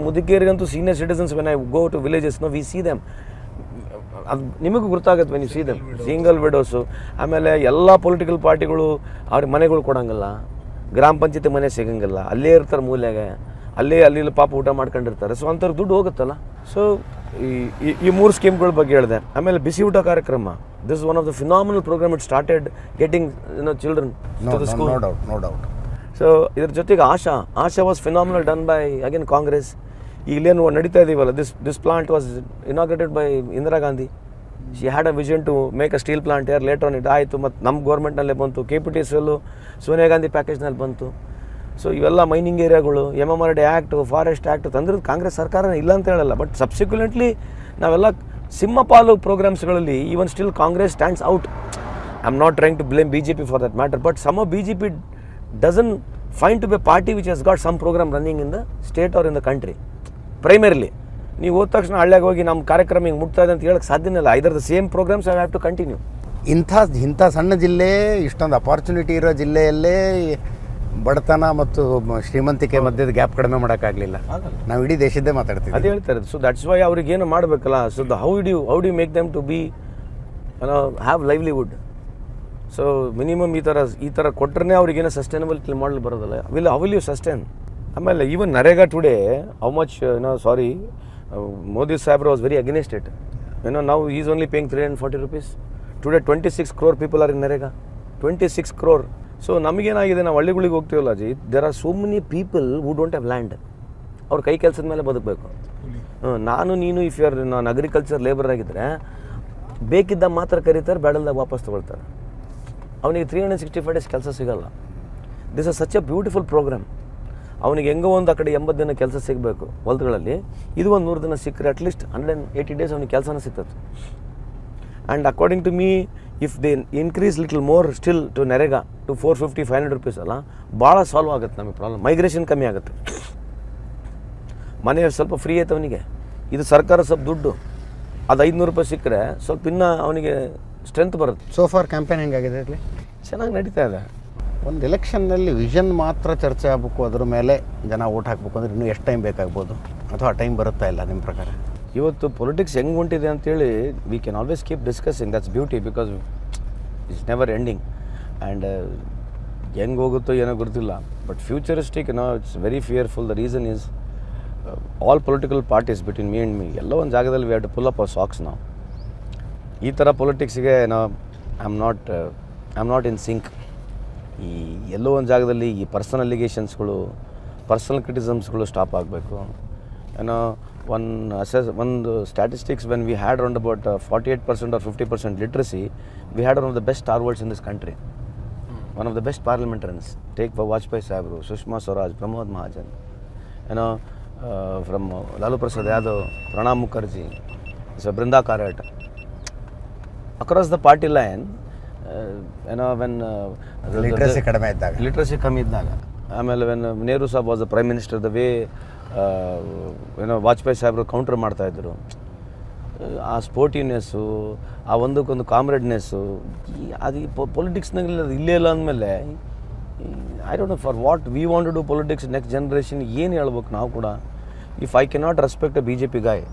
ಮುದುಕಿಯರಿಗಂತೂ senior citizens, when I go to villages, no, we see them. ಅದು ನಿಮಗೂ ಗೊತ್ತಾಗುತ್ತೆ when you see them. Single widows. ಆಮೇಲೆ ಎಲ್ಲ political ಪಾರ್ಟಿಗಳು ಅವ್ರಿಗೆ ಮನೆಗಳು ಕೊಡಂಗಿಲ್ಲ, ಗ್ರಾಮ ಪಂಚಾಯತಿ ಮನೆ ಸಿಗಂಗಿಲ್ಲ, ಅಲ್ಲೇ ಇರ್ತಾರೆ ಮೂಲೆಗೆ, ಅಲ್ಲಿ ಪಾಪ ಊಟ ಮಾಡ್ಕೊಂಡಿರ್ತಾರೆ. ಸೊ ಅಂಥವ್ರು ದುಡ್ಡು ಹೋಗುತ್ತಲ್ಲ. ಸೊ ಈ 3 ಸ್ಕೀಮ್ಗಳ ಬಗ್ಗೆ ಹೇಳಿದೆ. ಆಮೇಲೆ ಬಿಸಿ ಊಟ ಕಾರ್ಯಕ್ರಮ, this is one of the phenomenal program. It started getting children to the school. No doubt. So ಇದ್ರ ಜೊತೆಗೆ Asha was phenomenal done by again Congress. ಇಲ್ಲೇನು ನಡೀತಾ ಇದೀವಲ್ಲ, this plant was inaugurated by Indira Gandhi. She had a vision to make a steel plant ಯಾರು later on it ಆಯಿತು. ಮತ್ತು ನಮ್ಮ ಗೌರ್ಮೆಂಟ್ನಲ್ಲೇ ಬಂತು. KPTCL ಸೋನಿಯಾ ಗಾಂಧಿ ಪ್ಯಾಕೇಜ್ನಲ್ಲಿ ಬಂತು. ಸೊ ಇವೆಲ್ಲ ಮೈನಿಂಗ್ ಏರಿಯಾಗಳು, MMRD ಆ್ಯಕ್ಟು, ಫಾರೆಸ್ಟ್ ಆ್ಯಕ್ಟ್ ತಂದ್ರೆ ಕಾಂಗ್ರೆಸ್ ಸರ್ಕಾರ ಇಲ್ಲ ಅಂತ ಹೇಳಲ್ಲ. ಬಟ್ ಸಬ್ಸಿಕ್ವೆಂಟ್ಲಿ ನಾವೆಲ್ಲ ಸಿಂಹಪಾಲು ಪ್ರೋಗ್ರಾಮ್ಸ್ಗಳಲ್ಲಿ even still Congress stands out. I am not trying to blame BJP for that matter, but some of BJP doesn't find to be party which has got some program running in the state or in the country. Primarily ನೀವು ಹೋದ ತಕ್ಷಣ ಹಳ್ಳಿಯಾಗ ಹೋಗಿ ನಮ್ಮ ಕಾರ್ಯಕ್ರಮ ಹಿಂಗೆ ಮುಟ್ತಾ ಇದೆ ಅಂತ ಹೇಳಕ್ಕೆ ಸಾಧ್ಯನೇ ಇಲ್ಲ. Either the same programs I have to continue. ಇಂಥ ಸಣ್ಣ ಜಿಲ್ಲೆ, ಇಷ್ಟೊಂದು ಅಪಾರ್ಚುನಿಟಿ ಇರೋ ಜಿಲ್ಲೆಯಲ್ಲೇ ಬಡತನ ಮತ್ತು ಶ್ರೀಮಂತಿಕೆ ಮಧ್ಯದ ಗ್ಯಾಪ್ ಕಡಿಮೆ ಮಾಡೋಕ್ಕಾಗಲಿಲ್ಲ. ನಾವು ಇಡೀ ದೇಶದ್ದೇ ಮಾತಾಡ್ತೀವಿ. ಅದೇ ಹೇಳ್ತಾರೆ. ಸೊ ದಟ್ಸ್ ವೈ ಅವ್ರಿಗೆ ಏನು ಮಾಡಬೇಕಲ್ಲ. So how do make them to be have livelihood. So minimum ಈ ಥರ ಕೊಟ್ಟರೆ ಅವ್ರಿಗೇನೋ ಸಸ್ಟೈನಬಲ್ ಮಾಡಲು ಬರೋದಲ್ಲ. How will you sustain? ಆಮೇಲೆ even NREGA today how much sorry Modi Sahabra was very against it. Now he is only paying 340 rupees. Today 26 crore people are in Narega. 26 crore. So ನಮಗೇನಾಗಿದೆ, ನಾವು ಹಳ್ಳಿಗಳಿಗೆ ಹೋಗ್ತೀವಲ್ಲ ಅಜಿ, there are so many people who don't have land. ಅವ್ರ ಕೈ ಕೆಲಸದ ಮೇಲೆ ಬದುಕಬೇಕು. ನೀನು ಇಫ್ ಯು ಆರ್ ನಾನು ಅಗ್ರಿಕಲ್ಚರ್ ಲೇಬರ್ ಆಗಿದ್ದರೆ ಬೇಕಿದ್ದಾಗ ಮಾತ್ರ ಕರೀತಾರೆ, ಬೇಡಲ್ದಾಗ ವಾಪಸ್ ತೊಗೊಳ್ತಾರೆ. ಅವನಿಗೆ 365 days ಕೆಲಸ ಸಿಗಲ್ಲ. This is such a beautiful programme. ಅವನಿಗೆ ಹೆಂಗೋ ಒಂದು ಆ ಕಡೆ 80 ದಿನ ಕೆಲಸ ಸಿಗಬೇಕು ಹೊಲಗಳಲ್ಲಿ, ಇದು ಒಂದು 100 ದಿನ ಸಿಕ್ಕರೆ ಅಟ್ಲೀಸ್ಟ್ 180 days ಅವನಿಗೆ ಕೆಲಸನ ಸಿಗ್ತದೆ. And according to me, if they increase little more still to NREGA to 450-500 rupees ಅಲ್ಲ, ಭಾಳ ಸಾಲ್ವ್ ಆಗುತ್ತೆ ನಮಗೆ ಪ್ರಾಬ್ಲಮ್. ಮೈಗ್ರೇಷನ್ ಕಮ್ಮಿ ಆಗುತ್ತೆ. ಮನೆ ಸ್ವಲ್ಪ ಫ್ರೀ ಆಯ್ತು ಅವನಿಗೆ. ಇದು ಸರ್ಕಾರ ಸ್ವಲ್ಪ ದುಡ್ಡು, ಅದು 500 ರೂಪಾಯಿ ಸಿಕ್ಕರೆ ಸ್ವಲ್ಪ ಇನ್ನೂ ಅವನಿಗೆ ಸ್ಟ್ರೆಂತ್ ಬರುತ್ತೆ. ಸೋಫಾರ್ ಕ್ಯಾಂಪೇನ್ ಹೆಂಗಾಗಿದೆ ಇಲ್ಲಿ? ಚೆನ್ನಾಗಿ ನಡೀತಾ ಇದೆ. ಒಂದು ಎಲೆಕ್ಷನ್ನಲ್ಲಿ ವಿಷನ್ ಮಾತ್ರ ಚರ್ಚೆ ಆಗಬೇಕು, ಅದ್ರ ಮೇಲೆ ಜನ ಓಟ್ ಹಾಕಬೇಕು ಅಂದರೆ ಇನ್ನೂ ಎಷ್ಟು ಟೈಮ್ ಬೇಕಾಗ್ಬೋದು, ಅಥವಾ ಟೈಮ್ ಬರುತ್ತಾ ಇಲ್ಲ ನಿಮ್ಮ ಪ್ರಕಾರ? ಇವತ್ತು ಪೊಲಿಟಿಕ್ಸ್ ಹೆಂಗೆ ಹೊಂಟಿದೆ ಅಂತೇಳಿ we can always keep discussing. That's beauty, because it's never ending. And ಹೆಂಗೆ ಹೋಗುತ್ತೋ ಏನೋ ಗೊತ್ತಿಲ್ಲ. But futuristic it's very fearful. The reason is all political parties between me and me ಎಲ್ಲೋ ಒಂದು ಜಾಗದಲ್ಲಿ we have to pull up our socks. ನಾವು ಈ ಥರ ಪೊಲಿಟಿಕ್ಸಿಗೆ I am not in sync. ಈ ಎಲ್ಲೋ ಒಂದು ಜಾಗದಲ್ಲಿ ಈ ಪರ್ಸನಲ್ ಅಲಿಗೇಷನ್ಸ್ಗಳು, ಪರ್ಸನಲ್ ಕ್ರಿಟಿಸಮ್ಸ್ಗಳು ಸ್ಟಾಪ್ ಆಗಬೇಕು. ಒಂದು statistics, when we had around about 48% or 50% literacy, we had one of the best stalwarts in this country, one of the best parliamentarians. Take Vajpayee ಸಾಹೇಬರು, Sushma Swaraj, Pramod Mahajan, from Lalu Prasad Yadav, Pranab Mukherjee, Brinda Karat, across the party line. When literacy ಕಮ್ಮಿ ಇದ್ದಾಗ, ಆಮೇಲೆ when Nehru Sahab was the prime minister, the way Vajpayee ಸಾಹೇಬರು counter ಮಾಡ್ತಾಯಿದ್ರು, ಆ ಸ್ಪೋರ್ಟಿವ್ನೆಸ್ಸು, ಆ ಒಂದಕ್ಕೊಂದು ಕಾಮ್ರೇಡ್ನೆಸ್ಸು, ಅದು ಪೊಲಿಟಿಕ್ಸ್ನಾಗ ಇಲ್ಲೇ ಇಲ್ಲ ಅಂದಮೇಲೆ I don't know for what we want to do politics next generation. ಏನು ಹೇಳ್ಬೇಕು ನಾವು ಕೂಡ? If I cannot respect a BJP guy,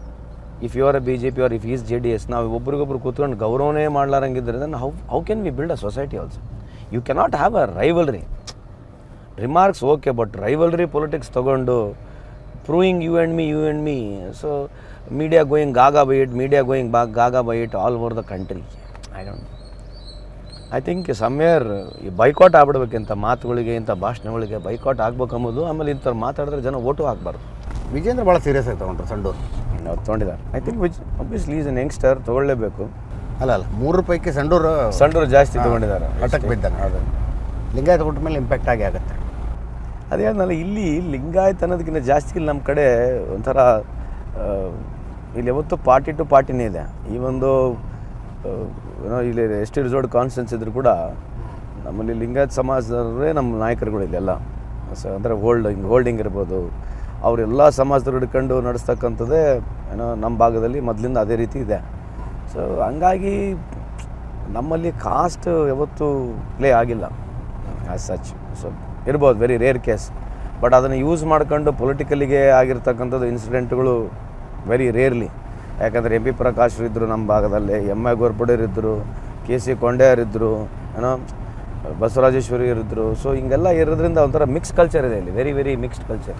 if you are a BJP or if is JDS, ನಾವು ಒಬ್ರಿಗೊಬ್ರು ಕೂತ್ಕೊಂಡು ಗೌರವನೇ ಮಾಡ್ಲಾರಂಗಿದ್ರೆ then how can we build a society also? You cannot have a rivalry. Remarks okay, but rivalry politics ತೊಗೊಂಡು proving you and me, so media going gaga by it all over the country. I think somewhere ಈ boycott ಆಗ್ಬಿಡ್ಬೇಕಿಂತ ಮಾತುಗಳಿಗೆ, ಇಂಥ ಭಾಷಣಗಳಿಗೆ boycott ಆಗ್ಬೇಕಂಬೋದು. ಆಮೇಲೆ ಇಂಥವ್ರು ಮಾತಾಡಿದ್ರೆ ಜನ vote ಹಾಕ್ಬಾರ್ದು. ವಿಜೇಂದ್ರ ಭಾಳ ಸೀರಿಯಸ್ ಆಗಿ ತೊಗೊಂಡ್ರು ಸಂಡೂರು. ಅವ್ರು ತೊಗೊಂಡಿದ್ದಾರೆ. I think which obviously is an youngster, ತೊಗೊಳ್ಳೇಬೇಕು. ಅಲ್ಲ ಮೂರು ಪೈಕಿ ಸಂಡೂರು ಜಾಸ್ತಿ ತೊಗೊಂಡಿದ್ದಾರೆ ಹಠಕ್ಕೆ ಬಿದ್ದಂಗೆ. ಅದು ಲಿಂಗಾಯತ ಹುಟ್ಟ ಮೇಲೆ ಇಂಪ್ಯಾಕ್ಟ್ ಆಗುತ್ತೆ. ಅದೇ ಹೇಳಿದ್ನಲ್ಲ, ಇಲ್ಲಿ ಲಿಂಗಾಯತ ಅನ್ನೋದಕ್ಕಿಂತ ಜಾಸ್ತಿ ಇಲ್ಲಿ ನಮ್ಮ ಕಡೆ ಒಂಥರ ಇಲ್ಲಿ ಯಾವತ್ತು ಪಾರ್ಟಿ ಟು ಪಾರ್ಟಿನೇ ಇದೆ. ಈ ಒಂದು ಏನೋ ಇಲ್ಲಿ ಎಷ್ಟು ರಿಸೋರ್ಟ್ ಕಾನ್ಸ್ಟೆನ್ಸ್ ಇದ್ರೂ ಕೂಡ ನಮ್ಮಲ್ಲಿ ಲಿಂಗಾಯತ ಸಮಾಜದವರೇ ನಮ್ಮ ನಾಯಕರುಗಳು ಇಲ್ಲೆಲ್ಲ. ಅಂದರೆ ಹೋಲ್ಡಿಂಗ್ ಇರ್ಬೋದು, ಅವರೆಲ್ಲ ಸಮಾಜದವ್ರು ಹಿಡ್ಕೊಂಡು ನಡೆಸ್ತಕ್ಕಂಥದ್ದೇ ಏನೋ ನಮ್ಮ ಭಾಗದಲ್ಲಿ ಮೊದಲಿಂದ ಅದೇ ರೀತಿ ಇದೆ. ಸೊ ಹಂಗಾಗಿ ನಮ್ಮಲ್ಲಿ ಕಾಸ್ಟ್ ಯಾವತ್ತೂ ಪ್ಲೇ ಆಗಿಲ್ಲ ಆ್ಯಸ್ ಸಚ್. ಸೊ ಇರ್ಬೋದು, ವೆರಿ ರೇರ್ ಕೇಸ್. ಬಟ್ ಅದನ್ನು ಯೂಸ್ ಮಾಡ್ಕೊಂಡು ಪೊಲಿಟಿಕಲಿಗೆ ಆಗಿರ್ತಕ್ಕಂಥದ್ದು ಇನ್ಸಿಡೆಂಟ್ಗಳು ವೆರಿ ರೇರ್ಲಿ. ಯಾಕಂದರೆ ಎಂ ಪಿ ಪ್ರಕಾಶ್ ಇದ್ದರು ನಮ್ಮ ಭಾಗದಲ್ಲಿ, ಎಮ್ ಐ ಗೋರ್ಪಡೆಯವರಿದ್ದರು, ಕೆ ಸಿ ಕೊಂಡೆಯವರಿದ್ದರು, ಏನೋ ಬಸವರಾಜೇಶ್ವರಿ ಇರಿದ್ರು. ಸೊ ಹಿಂಗೆಲ್ಲ ಇರೋದ್ರಿಂದ ಒಂಥರ ಮಿಕ್ಸ್ ಕಲ್ಚರ್ ಇದೆ ಇಲ್ಲಿ, ವೆರಿ ವೆರಿ ಮಿಕ್ಸ್ಡ್ ಕಲ್ಚರ್.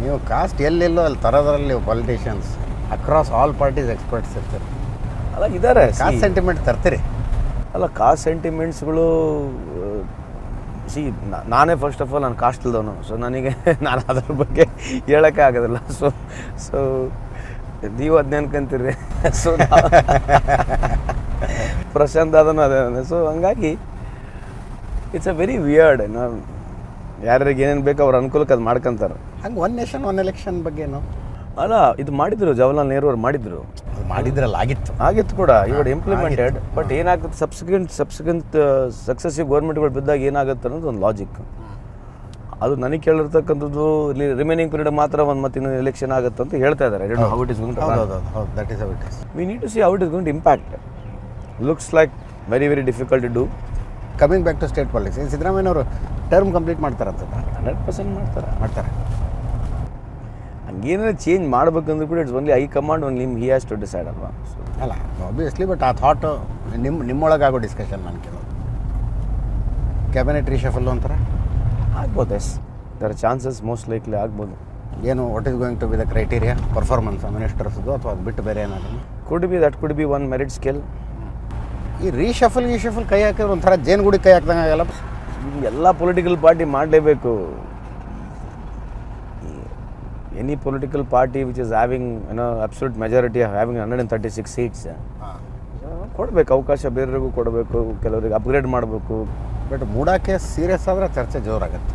ನೀವು ಕಾಸ್ಟ್ ಎಲ್ಲೆಲ್ಲೋ ಅಲ್ಲಿ ತರೋದ್ರಲ್ಲಿ ನೀವು politicians across all parties experts ಇರ್ತಾರೆ. ಅಲ್ಲ ಇದ್ದಾರೆ, ಕಾಸ್ಟ್ ಸೆಂಟಿಮೆಂಟ್ ತರ್ತೀರಿ. ಅಲ್ಲ ಕಾಸ್ಟ್ ಸೆಂಟಿಮೆಂಟ್ಸ್ಗಳು ನಾನೇ ಫಸ್ಟ್ ಆಫ್ ಆಲ್ ನಾನು ಕಾಸ್ಟ್ ಇಲ್ದವನು. ಸೊ ನನಗೆ ನಾನು ಅದ್ರ ಬಗ್ಗೆ ಹೇಳೋಕ್ಕೆ ಆಗೋದಿಲ್ಲ. ಸೊ ನೀವು ಅದನ್ನ ಅನ್ಕೊಂತೀರಿ. ಸೊ ಪ್ರಶಾಂತ್ ಅದನ್ನು ಅದೇ. ಸೊ ಹಂಗಾಗಿ ಇಟ್ಸ್ ಅ ವೆರಿ ವಿಯರ್ಡ್. ಯಾರ್ಯಾರಿಗೆ ಏನೇನು ಬೇಕೋ ಅವ್ರ ಅನುಕೂಲಕ್ಕೆ ಅದು ಮಾಡ್ಕೊತಾರೆ. ಹಂಗೆ ಒನ್ ನೇಷನ್ ಒನ್ ಎಲೆಕ್ಷನ್ ಬಗ್ಗೆನು ಅಲ್ಲ ಇದು ಮಾಡಿದ್ರು, ಜವಾಹರ್ಲಾಲ್ ನೆಹರು ಅವ್ರು ಮಾಡಿದ್ರು. ಮಾಡಿದ್ರಲ್ಲ, ಆಗಿತ್ತು ಕೂಡ ಇವಾಗ ಇಂಪ್ಲಿಮೆಂಟೆಡ್. ಬಟ್ ಏನಾಗುತ್ತೆ ಸಬ್ಸಿಕ್ವೆಂಟ್ ಸಕ್ಸೆಸಿವ್ ಗೌರ್ಮೆಂಟ್ಗಳು ಬಿದ್ದಾಗ ಏನಾಗುತ್ತೆ ಅನ್ನೋದು ಒಂದು ಲಾಜಿಕ್. ಅದು ನನಗೆ ಕೇಳಿರ್ತಕ್ಕಂಥದ್ದು ರಿಮೈನಿಂಗ್ ಪೀರಿಯಡ್ ಮಾತ್ರ ಒಂದು ಮತ್ತಿನ್ನು ಎಲೆಕ್ಷನ್ ಆಗುತ್ತೆ ಅಂತ ಹೇಳ್ತಾ ಇದ್ದಾರೆ. How it is going to we need to see how it is going to impact. Looks like very very difficult to do. Coming back to state politics, ಸಿದ್ದರಾಮಯ್ಯನವರು ಟರ್ಮ್ ಕಂಪ್ಲೀಟ್ ಮಾಡ್ತಾರಂತ. 100% ಮಾಡ್ತಾರೆ. ಹಂಗೇನಾದ್ರು ಚೇಂಜ್ ಮಾಡ್ಬೇಕಂದ್ರೆ ಕೂಡ it's only high command only he has to decide ಅಲ್ವಾ. ಅಲ್ಲ obviously, but ಆ thought ನಿಮ್ಮೊಳಗಾಗೋ ಡಿಸ್ಕಷನ್ ನಾನು ಕೇಳೋದು. ಕ್ಯಾಬಿನೆಟ್ ರೀಶಫಲ್ ಅಂತಾರೆ ಆಗ್ಬೋದು. Yes there chances most likely ಆಗ್ಬೋದು. ಏನು what is going to be the criteria? Performance ಮಿನಿಸ್ಟರ್ಸ್ದು ಅಥವಾ ಅದು ಬಿಟ್ಟು ಬೇರೆ ಏನಾದ್ರು could be on merit scale. ಈ ರೀಶಫಲ್ ಕೈ ಹಾಕಿದ್ರೆ ಒಂಥರ ಜೇನುಗುಡಿ ಕೈ ಹಾಕ್ದಂಗೆ ಆಗಲ್ಲ. ಎಲ್ಲ ಪೊಲಿಟಿಕಲ್ ಪಾರ್ಟಿ ಮಾಡಲೇಬೇಕು. Any political party which is having absolute majority having 136 seats ಕೊಡಬೇಕು, ಅವಕಾಶ ಬೇರೆಯವ್ರಿಗೂ ಕೊಡಬೇಕು, ಕೆಲವರಿಗೆ ಅಪ್ಗ್ರೇಡ್ ಮಾಡಬೇಕು. ಬಟ್ ಮೂಡಕ್ಕೆ ಸೀರಿಯಸ್ ಆದರೆ ಚರ್ಚೆ ಜೋರಾಗುತ್ತೆ.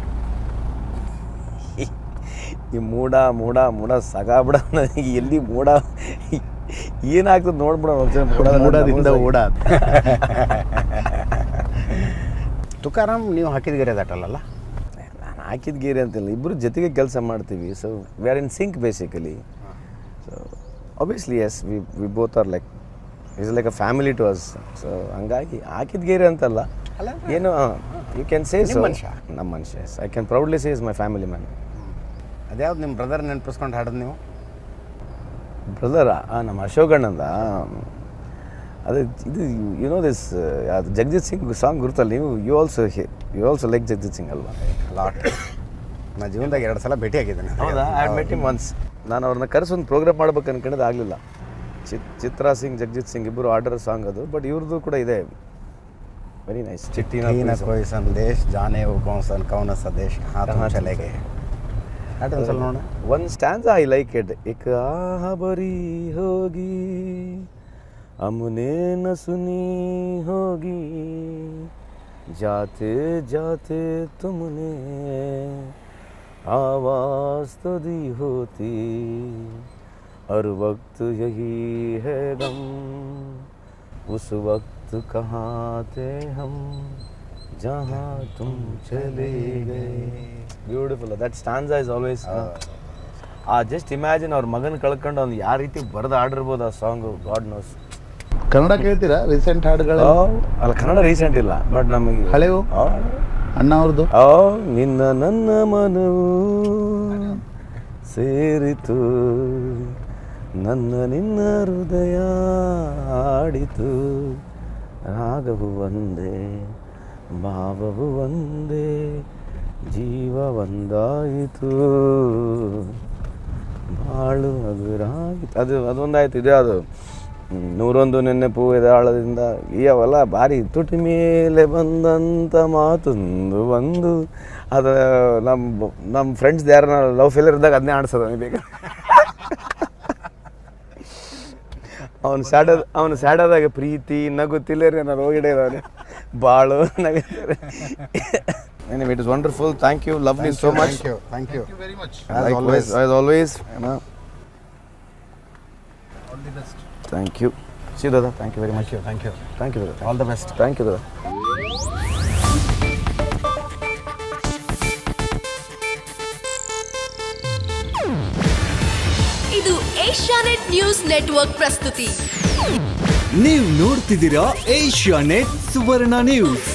ಈ ಮೂಡ ಸಗಾಬಿಡ ಎಲ್ಲಿ ಮೂಡ ಏನಾಗ್ತದೆ ನೋಡ್ಬಿಡೋಣ. ಮೂಡದಿಂದ ಓಡ ತುಕಾರಾಮ್ ನೀವು ಹಾಕಿದ ಗೆರೆ ದಾಟಲ್ಲ? ನಾನು ಹಾಕಿದ ಗೆರೆ ಅಂತಿಲ್ಲ, ಇಬ್ಬರು ಜೊತೆಗೆ ಕೆಲಸ ಮಾಡ್ತೀವಿ. So we are in sync basically. So obviously as we both are like is like a family to us. So ಹಂಗಾಗಿ ಹಾಕಿದ ಗೆರೆ ಅಂತಲ್ಲ, ಏನು ಯು ಕ್ಯಾನ್ ಸೇ ಸೊ ನಮ್ಮ ಮನುಷ್ಯ. Yes I can proudly say is my family man. ಅದ್ಯಾವ್ದು ನಿಮ್ಮ brother ನೆನಪಿಸ್ಕೊಂಡು ಹಾಡೋದು ನೀವು? ಬ್ರದರಾ? ನಮ್ಮ ಅಶೋಕಣ್ಣಂದ ಅದು ಇದು ದಿಸ್ ಅದು ಜಗಜಿತ್ ಸಿಂಗ್ ಸಾಂಗ್ ಗುರುತಲ್ಲ ನೀವು? You also like Jagjit Singh ಅಲ್ವಾ? ಲಾಟ್. ನಾನು ಜೀವನದಾಗ 2 ಸಲ ಭೇಟಿ ಆಗಿದ್ದೇನೆ. ಹೌದಾ? I met him once. ನಾನು ಅವ್ರನ್ನ ಕರೆಸೊಂದು ಪ್ರೋಗ್ರಾಮ್ ಮಾಡ್ಬೇಕು ಅನ್ಕೊಂಡಿದ್ದು ಆಗಲಿಲ್ಲ. ಚಿತ್ರಾ ಸಿಂಗ್ ಜಗಜಿತ್ ಸಿಂಗ್ ಇಬ್ಬರು ಆರ್ಡರ್ ಸಾಂಗ್ ಅದು. ಬಟ್ ಇವ್ರದ್ದು ಕೂಡ ಇದೆ, ವೆರಿ ನೈಸ್. ಚಿಟ್ಟಿನ ಕೋಯಿ ಸಂದೇಶ್ ಜಾನೆ ಕೌನ್ ಕೌನ ಸಂದೇಶ್ ಚಲೆಗೆ ಹಾಡೋದು ನೋಡ. ಒಂದು ಸ್ಟ್ಯಾನ್ಸ್ ಐ ಲೈಕ್ ಇಟ್. ಏಕ ಬರಿ ಹೋಗಿ हमने न सुनी होगी जाते जाते तुमने आवाज़ तो दी होती हर वक्त यही है गम उस वक्त कहाँ थे हम जहाँ तुम चले गए. Beautiful. That ಸ್ಟಾನ್ಸಾ is always just imagine ಅವ್ರ ಮಗನ ಕಳ್ಕೊಂಡು ಅವ್ನು ಯಾವ ರೀತಿ ಬರೆದು ಆಡಿರ್ಬೋದು ಆ ಸಾಂಗು. God knows. ಕನ್ನಡ ಕೇಳ್ತೀರಾ? ರೀಸೆಂಟ್ ಹಾಡುಗಳು? ಅಲ್ಲ ಕನ್ನಡ ರೀಸೆಂಟ್ ಇಲ್ಲ, ಬಟ್ ನಮಗೆ ಹಳೆವು ಅಣ್ಣ ಅವ್ರದ್ದು. ನಿನ್ನ ನನ್ನ ಮನವು ಸೇರಿತು ನನ್ನ ನಿನ್ನ ಹೃದಯ ಆಡಿತು ರಾಗವು ಒಂದೇ ಭಾವವು ಒಂದೇ ಜೀವ ಒಂದಾಯಿತು ಬಾಳು ಹಗುರಾಯಿತು. ಅದೊಂದಾಯ್ತು. ಇದೆ ಅದು 101 ನೆನಪು ಎದಾಳದಿಂದ ಈ ಅವೆಲ್ಲ ಭಾರಿ ತುಟಿ ಮೇಲೆ ಬಂದಂಥ ಮಾತೊಂದು ಒಂದು. ಅದು ನಮ್ಮ ಫ್ರೆಂಡ್ಸ್ ಯಾರನ್ನ ಲವ್ ಫೇಲಿಯರ್ ಇದ್ದಾಗ ಅದನ್ನೇ ಆಡ್ಸೋದು. ಬೇಕು ಅವನು ಸ್ಯಾಡಾದಾಗ ಪ್ರೀತಿ ನಗುತ್ತಿಲ್ಲ ರೀ ನಾನು ಹೋಗಿಡೇ ಇದ್ದಾನೆ ಬಾಳು ನಗುತ್ತಾರೆ. Anyway, it is wonderful. Thank you. Lovely so much. Thank you. very much. As always. All the best. Thank you. See you, Dada. Thank you very much. Thank you. Thank you, Dada. All the best. Thank you, Dada. ಇದು Asianet news network ಪ್ರಸ್ತುತಿ. ನೀವು ನೋಡ್ತಿದ್ದೀರಾ Asianet ಸುವರ್ಣ news.